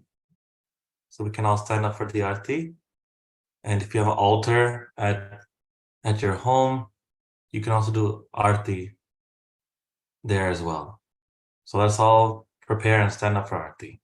So we can all stand up for the Aarti. And if you have an altar at your home, you can also do Aarti there as well. So let's all prepare and stand up for Aarti.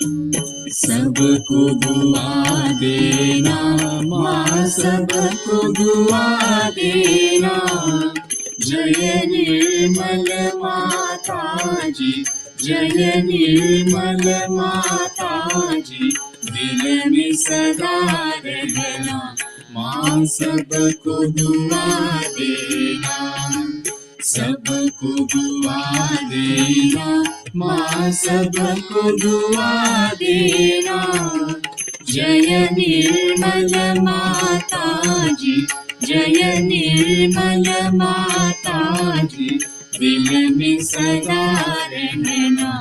सबको दुआ देना माँ, सबको दुआ देना। जय निर्मल माता जी, जय निर्मल माता जी, दिल में सदा रहना माँ, सबको दुआ देना। सबको दुआ देना माँ, सबको दुआ देना। जय निर्मल माता जी, जय निर्मल माता जी, दिल में सदा रहना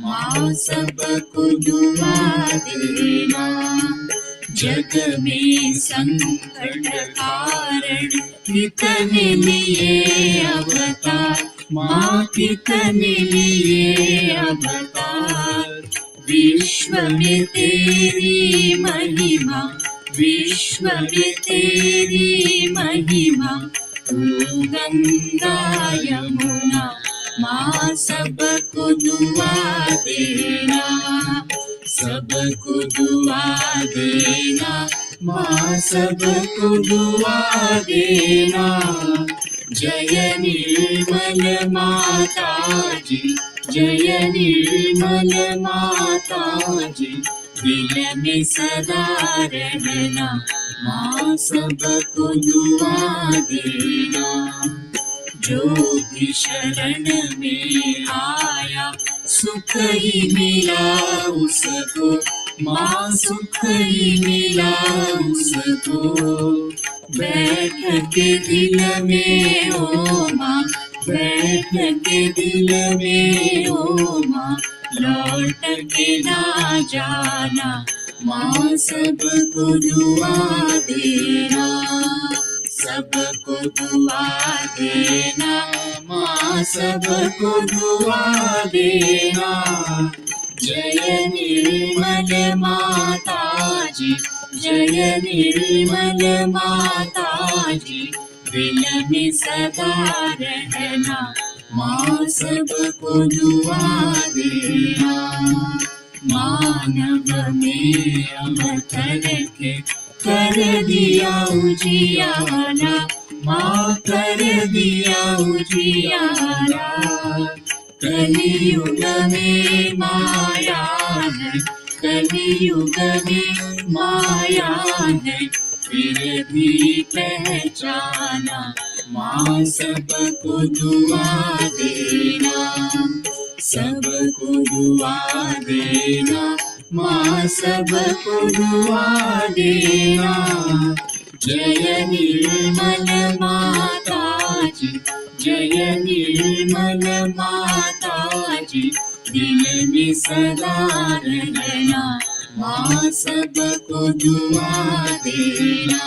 माँ, सबको दुआ देना। जग में संकट कारण कितने लिए अवतार माँ, कितने लिए अवतार। विश्व में तेरी महिमा, विश्व में तेरी महिमा। तू गंगा यमुना माँ, सबको दुआ देना, सबको दुआ देना माँ, सबको दुआ देना। जय निर्मल माता जी, जय निर्मल माता जी, दिल में सदा रहना माँ, सबको दुआ देना। जो भी शरण में आया सुख ही मिला उसको माँ, सुख ही मिला उसको। बैठ के दिल में ओ माँ, बैठ के दिल में ओ माँ, लौट के ना जाना माँ, सबको दुआ देना, सबको दुआ देना माँ, सबको दुआ देना। जय निर्मल माता जी, जय निर्मल माता जी, दिल में सदा रहना माँ, सबको दुआ देना। मानव में अवतर के कर दिया उजियारा माँ, कर दिया उजियारा। कलियुग में माया है, कलियुग में माया है, फिर भी पहचाना माँ, सबको दुआ देना, सबको दुआ देना माँ, सबको दुआ देना। जय निर्मल माता जी, जय निर्मल माता जी, दिल में सदा रहना माँ, सबको दुआ देना।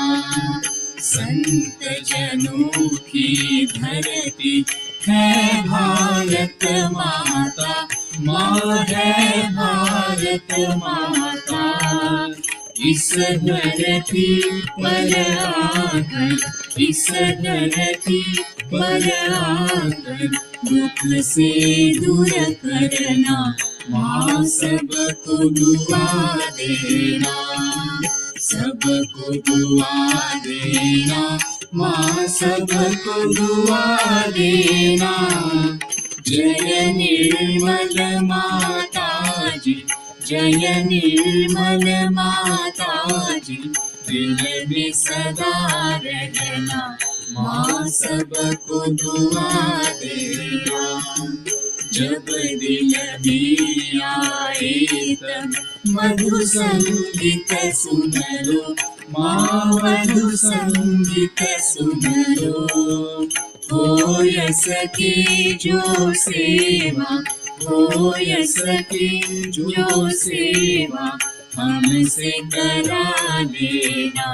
संत जनों की धरती है भारत माता, माँ है भारत माता। इस धरती पर आकर, इस धरती पर आकर, दुख से दूर करना माँ, सबको दुआ देना, सबको दुआ देना माँ, सबको दुआ देना। जय निर्मल माता जी, जय निर्मल माता जी, दिल में सदा रहना माँ, सबको दुआ देना। जब दिल में आए तब मधु संगीत सुन लो माँ, मधु संगीत सुन लो। हो सकी जो सेवा, हो सकी जो सेवा, हमसे करा लेना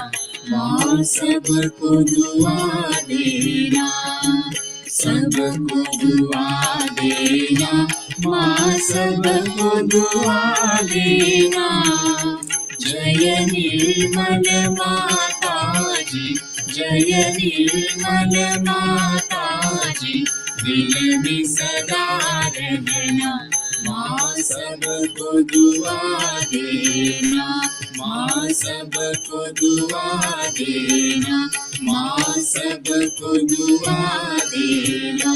माँ, सबको दुआ देना, सबको दुआ देना माँ, सबको दुआ देना। जय निर्मल माता जी, जय निर्मल माता जी, दिल में सदा रहना माँ सबको दुआ देना, माँ सबको दुआ देना, माँ सबको दुआ देना।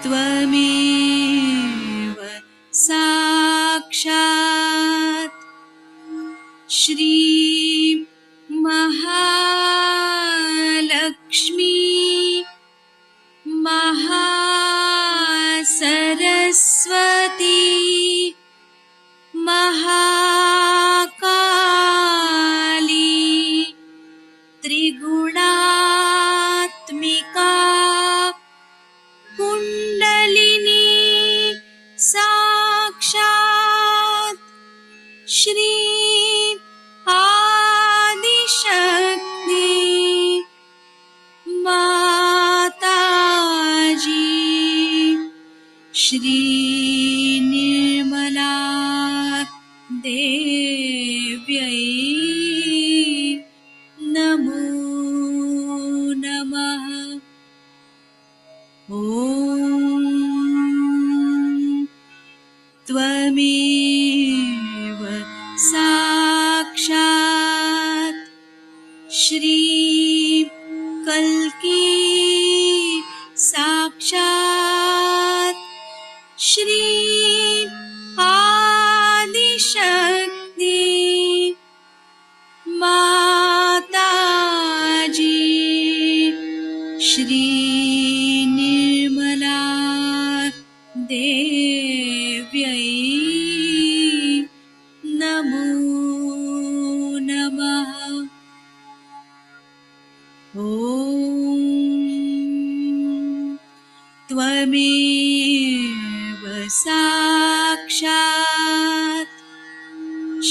त्वमेव साक्षात् श्री महालक्ष्मी महासरस्वती महाकाली त्रिगुणात्मिका कुण्डलिनी साक्षात् श्री आदिशक्ति माताजी श्री निर्मला देव्यै नमो नमः। ॐ त्वमेव साक्षात् श्री कल्की साक्षात् श्री आदिशक्ति माताजी श्री निर्मला देव्यै नमो नमः। ॐ त्वमेव साक्षात्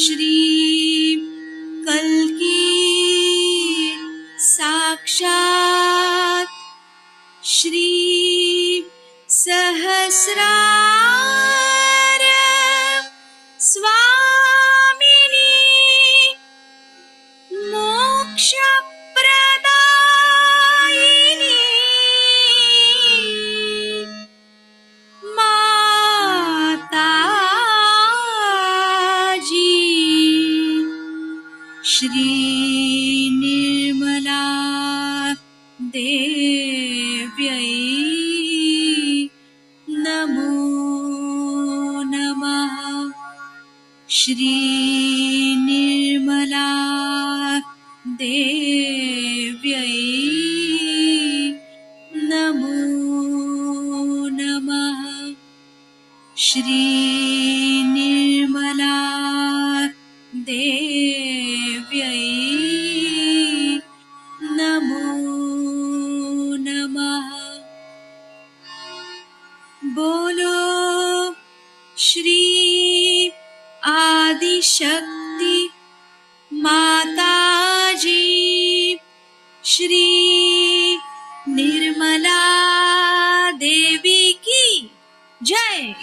श्री कल्की साक्षात् श्री सहस्रार स्वामिनी मोक्षप्रदायिनी माताजी श्री निर्मला देव्यै नमो नमः। श्री निर्मला देव्यै नमो नमः। श्री निर्मला देव्यै नमो नमः। बोलो श्री आदिशक्ति माताजी श्री निर्मला देवी की जय।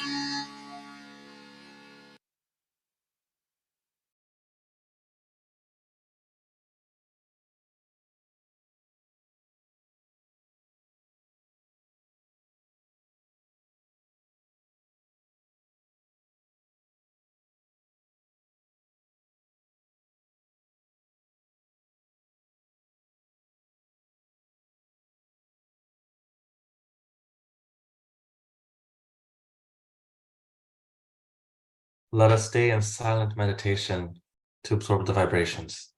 Let us stay in silent meditation to absorb the vibrations.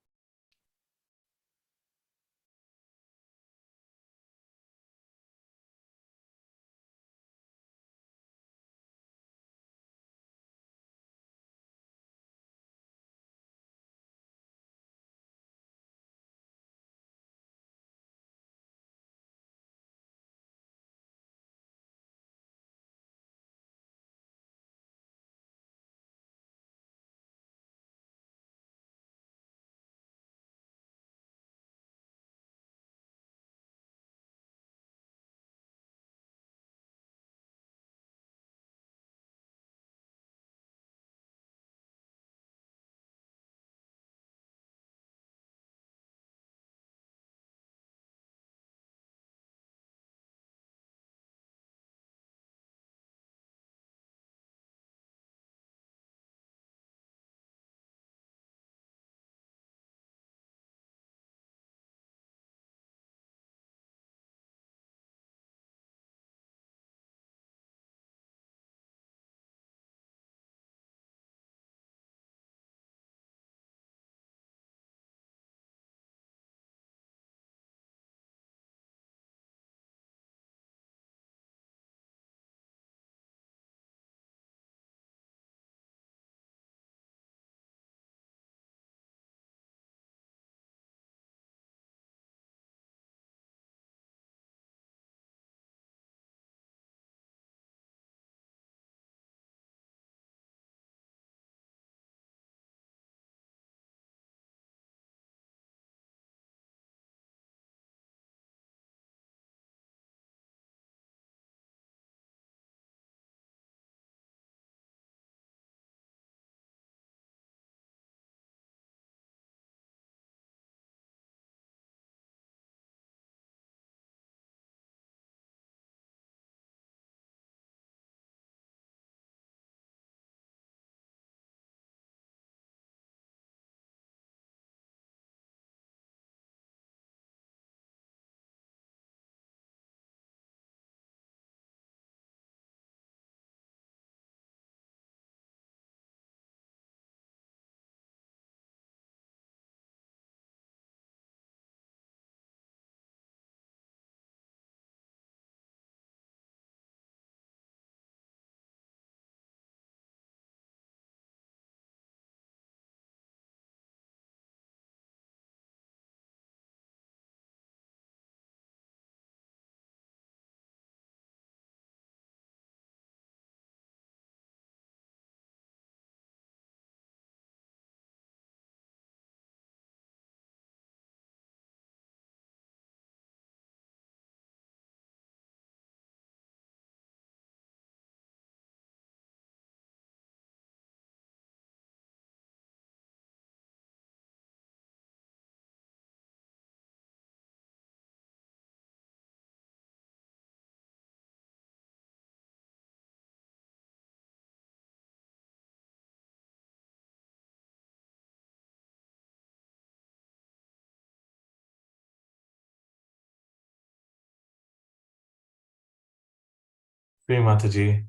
Shri Mataji,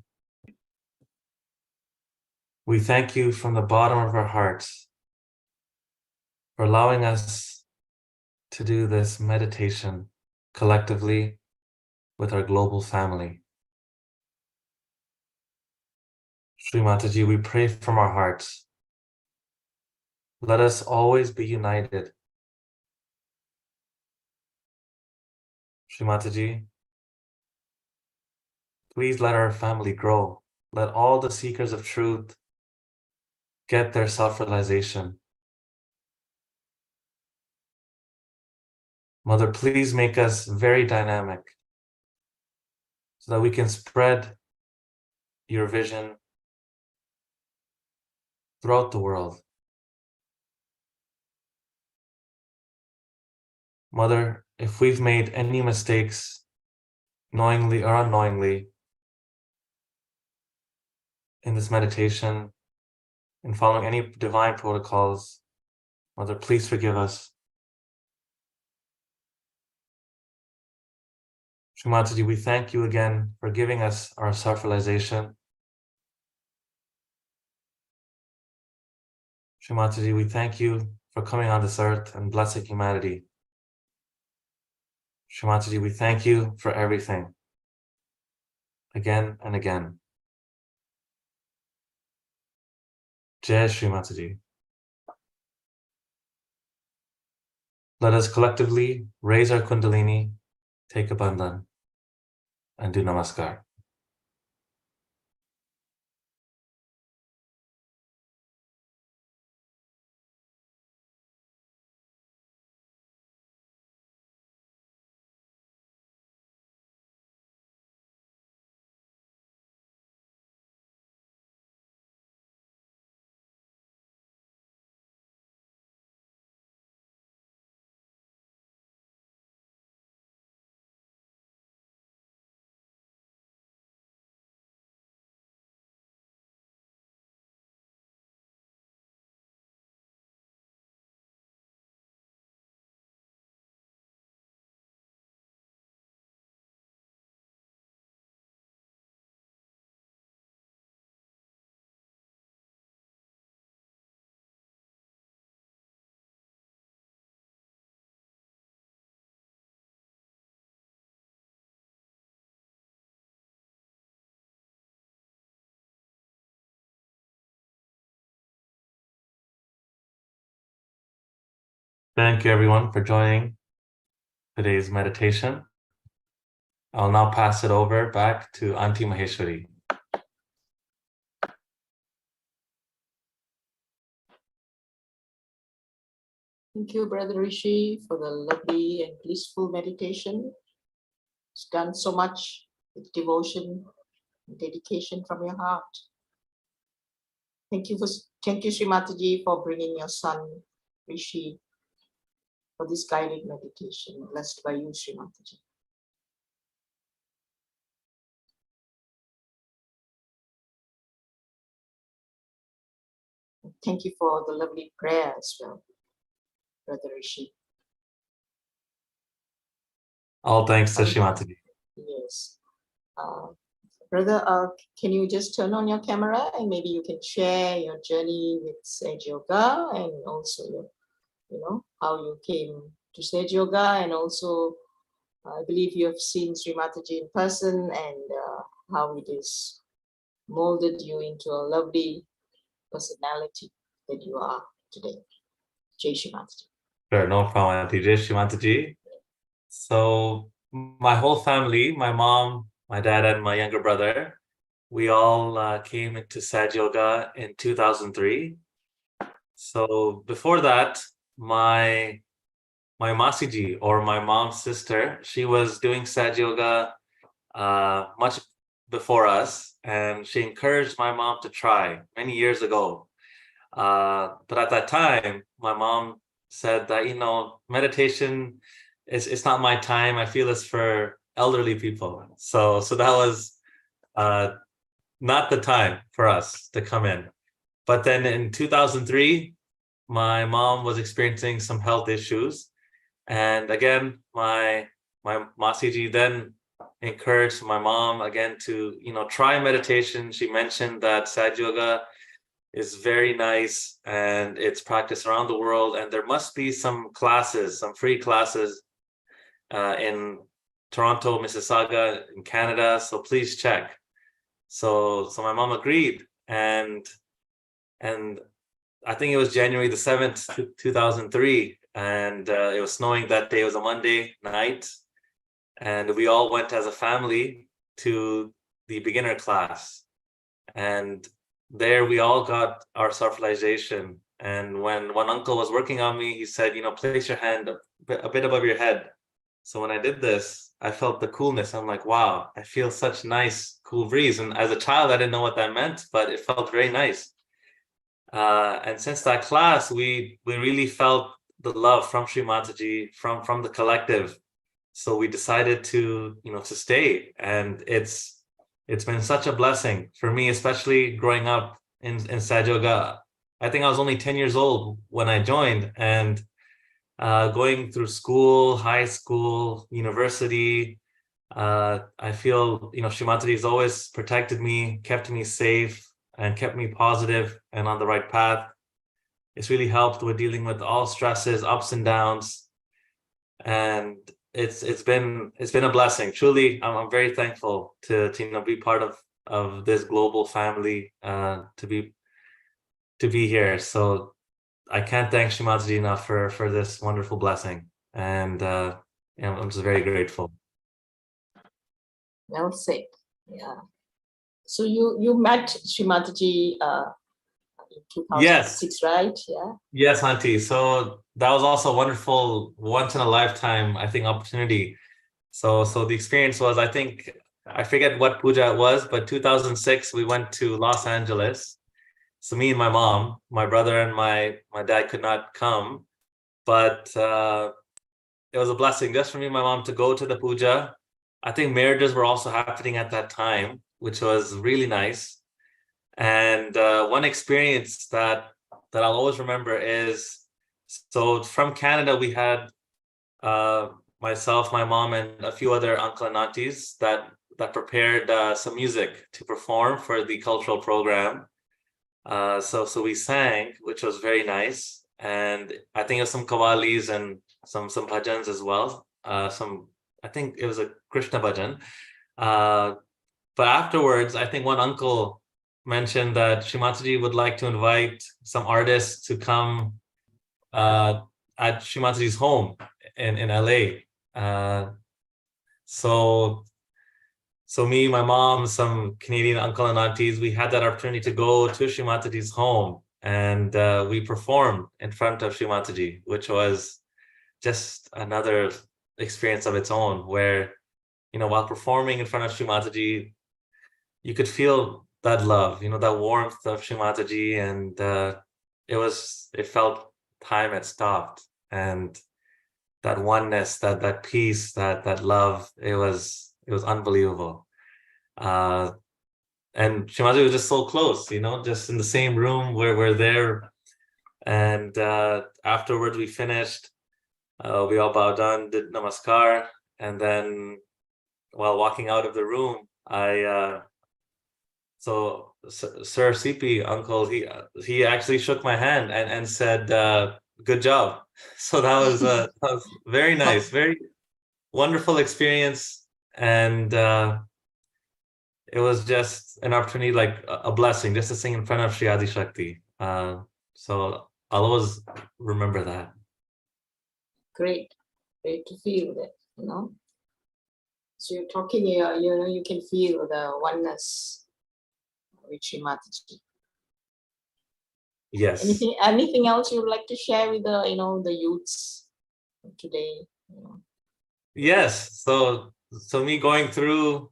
we thank you from the bottom of our hearts for allowing us to do this meditation collectively with our global family. Shri Mataji, we pray from our hearts. Let us always be united. Shri Mataji, please let our family grow. Let all the seekers of truth get their self-realization. Mother, please make us very dynamic so that we can spread your vision throughout the world. Mother, if we've made any mistakes, knowingly or unknowingly, in this meditation, in following any divine protocols, Mother, please forgive us. Shri Mataji, we thank you again for giving us our self-realization. Shri Mataji, we thank you for coming on this earth and blessing humanity. Shri Mataji, we thank you for everything, again and again. Jai Shri Mataji. Let us collectively raise our Kundalini, take a bandhan, and do Namaskar. Thank you everyone for joining today's meditation. I'll now pass it over back to Auntie Maheshwari. Thank you, Brother Rishi, for the lovely and blissful meditation. It's done so much with devotion and dedication from your heart. Thank you, Shri Mataji, for bringing your son, Rishi, for this guided meditation. Blessed by you, Shri Mataji. Thank you for the lovely prayer as well, Brother Rishi. All thanks to Shri Mataji. Yes. Brother, can you just turn on your camera and maybe you can share your journey with Sahaja Yoga and also your, how you came to Sahaja Yoga, and also I believe you have seen Shri Mataji in person and how it has molded you into a lovely personality that you are today. Jai Shri Mataji. Sure, no problem, Auntie. Jai Shri Mataji. So my whole family, my mom, my dad, and my younger brother, we all came into Sahaja Yoga in 2003. So before that, my Masiji, or my mom's sister, she was doing Sahaja Yoga much before us, and she encouraged my mom to try many years ago. But at that time, my mom said that, meditation it's not my time. I feel it's for elderly people. So that was not the time for us to come in. But then in 2003, my mom was experiencing some health issues. And again, my Masiji then encouraged my mom again to, try meditation. She mentioned that Sahaja Yoga is very nice and it's practiced around the world. And there must be some classes, some free classes in Toronto, Mississauga, in Canada. So please check. So my mom agreed. And I think it was January the 7th, 2003. And it was snowing that day. It was a Monday night. And we all went as a family to the beginner class. And there we all got our self-realization. And when one uncle was working on me, he said, place your hand a bit above your head. So when I did this, I felt the coolness. I'm like, wow, I feel such nice, cool breeze. And as a child, I didn't know what that meant, but it felt very nice. And since that class, we really felt the love from Shri Mataji, from the collective. So we decided to stay, and it's been such a blessing for me, especially growing up in Sahaja Yoga. I think I was only 10 years old when I joined, and going through school, high school, university, I feel Shri Mataji has always protected me, kept me safe, and kept me positive and on the right path. It's really helped with dealing with all stresses, ups and downs, and it's been a blessing. Truly, I'm very thankful to be part of this global family, to be here. So I can't thank Shri Mataji enough for this wonderful blessing, and I'm just very grateful. Well said. Yeah. So you met Shri Mataji in 2006, right? Yeah. Yes, Auntie. So that was also a wonderful, once in a lifetime, I think, opportunity. So the experience was, I forget what puja it was, but 2006, we went to Los Angeles. So me and my mom, my brother and my dad could not come, but it was a blessing just for me and my mom to go to the puja. I think marriages were also happening at that time, which was really nice. And one experience that I'll always remember is, so from Canada, we had myself, my mom, and a few other uncle and aunties that prepared some music to perform for the cultural program. So we sang, which was very nice. And I think it was some kavalis and some bhajans as well. I think it was a Krishna bhajan. But afterwards, I think one uncle mentioned that Shri Mataji would like to invite some artists to come at Shri Mataji's home in LA. So me, my mom, some Canadian uncle and aunties, we had that opportunity to go to Shri Mataji's home, and we performed in front of Shri Mataji, which was just another experience of its own, where while performing in front of Shri Mataji, you could feel that love, that warmth of Shri Mataji, and it felt time had stopped, and that oneness, that peace, that love, it was unbelievable. And Shri Mataji was just so close, just in the same room where we're there. And afterwards we finished, we all bowed down, did namaskar, and then while walking out of the room, so Sir CP, uncle, he actually shook my hand and said, good job. So that was very nice, very wonderful experience. And it was just an opportunity, like a blessing, just to sing in front of Shri Adi Shakti. So I'll always remember that. Great to feel that, So you're talking here, you can feel the oneness with Shri Mataji. Yes. Anything else you would like to share with the youths today? Yes. So me going through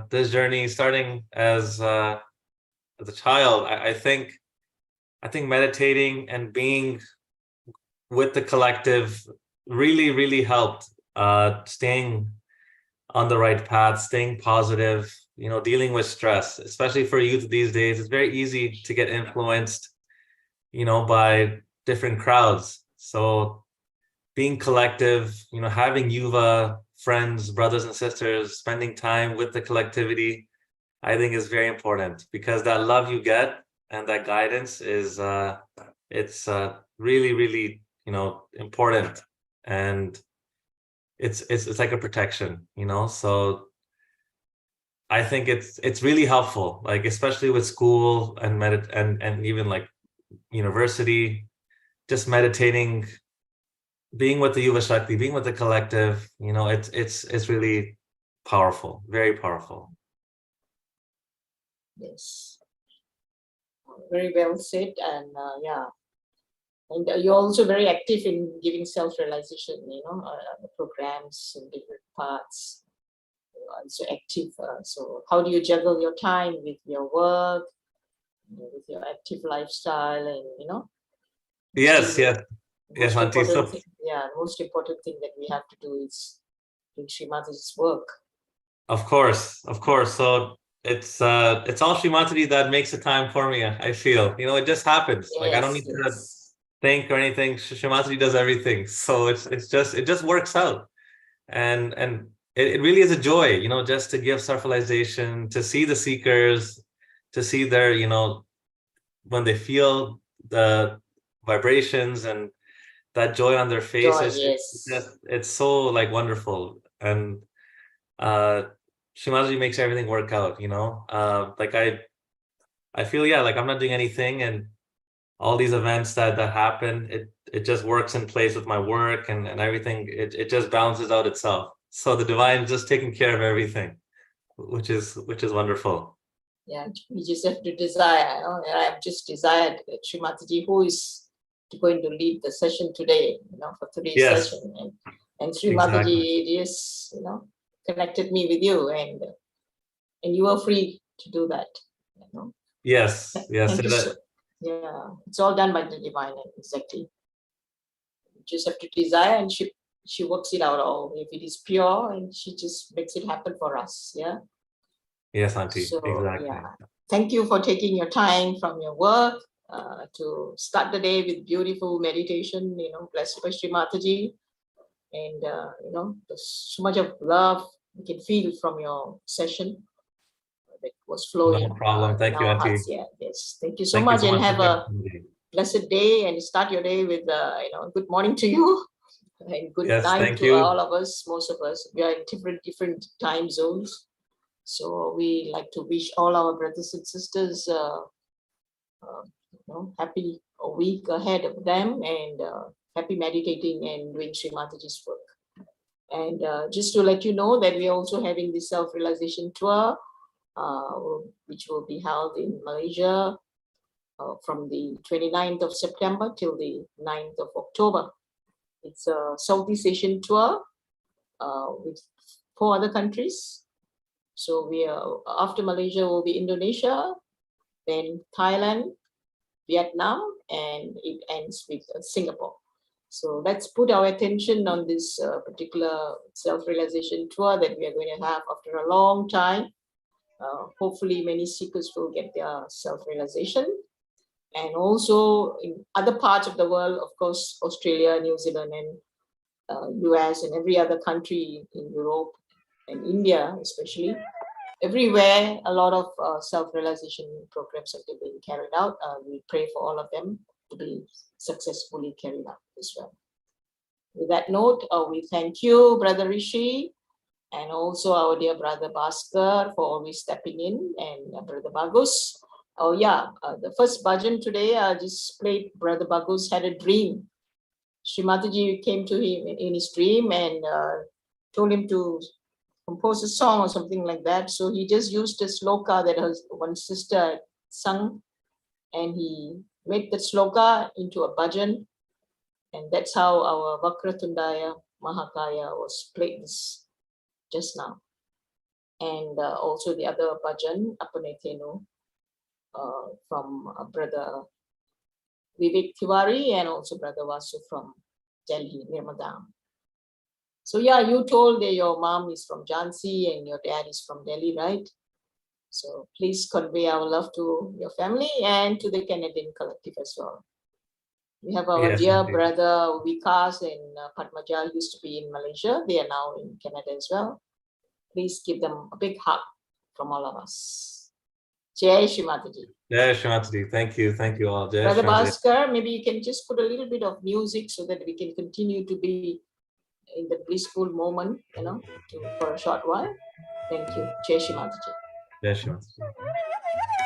this journey, starting as a child, I think meditating and being with the collective really, really helped, staying on the right path, staying positive, dealing with stress, especially for youth these days. It's very easy to get influenced, by different crowds. So being collective, having yuva friends, brothers and sisters, spending time with the collectivity, I think is very important, because that love you get and that guidance is it's really, really, important, and it's like a protection, so I think it's really helpful, like especially with school and and even like university, just meditating, being with the Yuva Shakti, being with the collective, it's really powerful, very powerful. Yes, very well said. And yeah, and you're also very active in giving self-realization, programs in different parts. You're also active. So how do you juggle your time with your work, with your active lifestyle, and Yes, still, yes, yes, Auntie. most important thing that we have to do is doing Shri Mataji's work. Of course. So it's all Shri Mataji that makes the time for me. I feel, it just happens. Yes, like I don't need to think or anything. Shri Mataji does everything. So it just works out, and it really is a joy, just to give self-realization, to see the seekers, to see their, when they feel the vibrations and that joy on their faces. Yes. It's so like wonderful, and Shri Mataji makes everything work out, like I feel, yeah, like I'm not doing anything, and all these events that happen, it just works in place with my work and everything. It just balances out itself. So the divine is just taking care of everything, which is wonderful. Yeah, we just have to desire. I've just desired Shri Mataji, who is going to lead the session today, for today's session. And Shri Mataji just, connected me with you, and you are free to do that. Yes. Yeah, it's all done by the divine, exactly. You just have to desire, and she works it out all. If it is pure, and she just makes it happen for us. Yeah. Yes, Auntie. So, exactly. Yeah. Thank you for taking your time from your work to start the day with beautiful meditation, blessed by Shri Mataji. And, there's so much of love you can feel from your session that was flowing. No problem. Thank you, Auntie. Yeah, yes. Thank you so much, and have a blessed day, and start your day with, good morning to you. And good night to all of us, most of us. We are in different time zones. So we like to wish all our brothers and sisters, happy week ahead of them, and happy meditating and doing Shri Mataji's work. And just to let you know that we are also having this self-realization tour, which will be held in Malaysia from the 29th of September till the 9th of October. It's a Southeast Asian tour with 4 other countries. So we are, after Malaysia will be Indonesia, then Thailand, Vietnam, and it ends with Singapore. So let's put our attention on this particular self-realization tour that we are going to have after a long time. Hopefully many seekers will get their self-realization. And also in other parts of the world, of course, Australia, New Zealand, and US, and every other country in Europe and India especially. Everywhere, a lot of self-realization programs are being carried out. We pray for all of them to be successfully carried out as well. With that note, we thank you, Brother Rishi, and also our dear Brother Bhaskar for always stepping in, and Brother Bagus. Oh yeah, the first bhajan today, I just played. Brother Bagus had a dream. Shri Mataji came to him in his dream and told him to compose a song or something like that. So he just used a sloka that his one sister sung, and he made the sloka into a bhajan. And that's how our Vakratundaya Mahakaya was played just now. And also the other bhajan, Apanetenu, from Brother Vivek Tiwari, and also Brother Vasu from Delhi, Nirmadam. So yeah, you told that your mom is from Jhansi and your dad is from Delhi, right? So please convey our love to your family and to the Canadian collective as well. We have our Yes, dear indeed. brother Vikas and Padmaja used to be in Malaysia. They are now in Canada as well. Please give them a big hug from all of us. Jai Shri Mataji. Jai Shri Mataji. Thank you all. Jai Brother Shri Mataji. Bhaskar, maybe you can just put a little bit of music so that we can continue to be in the blissful moment, for a short while. Thank you. Jai Shri Mataji. Jai Shri Mataji.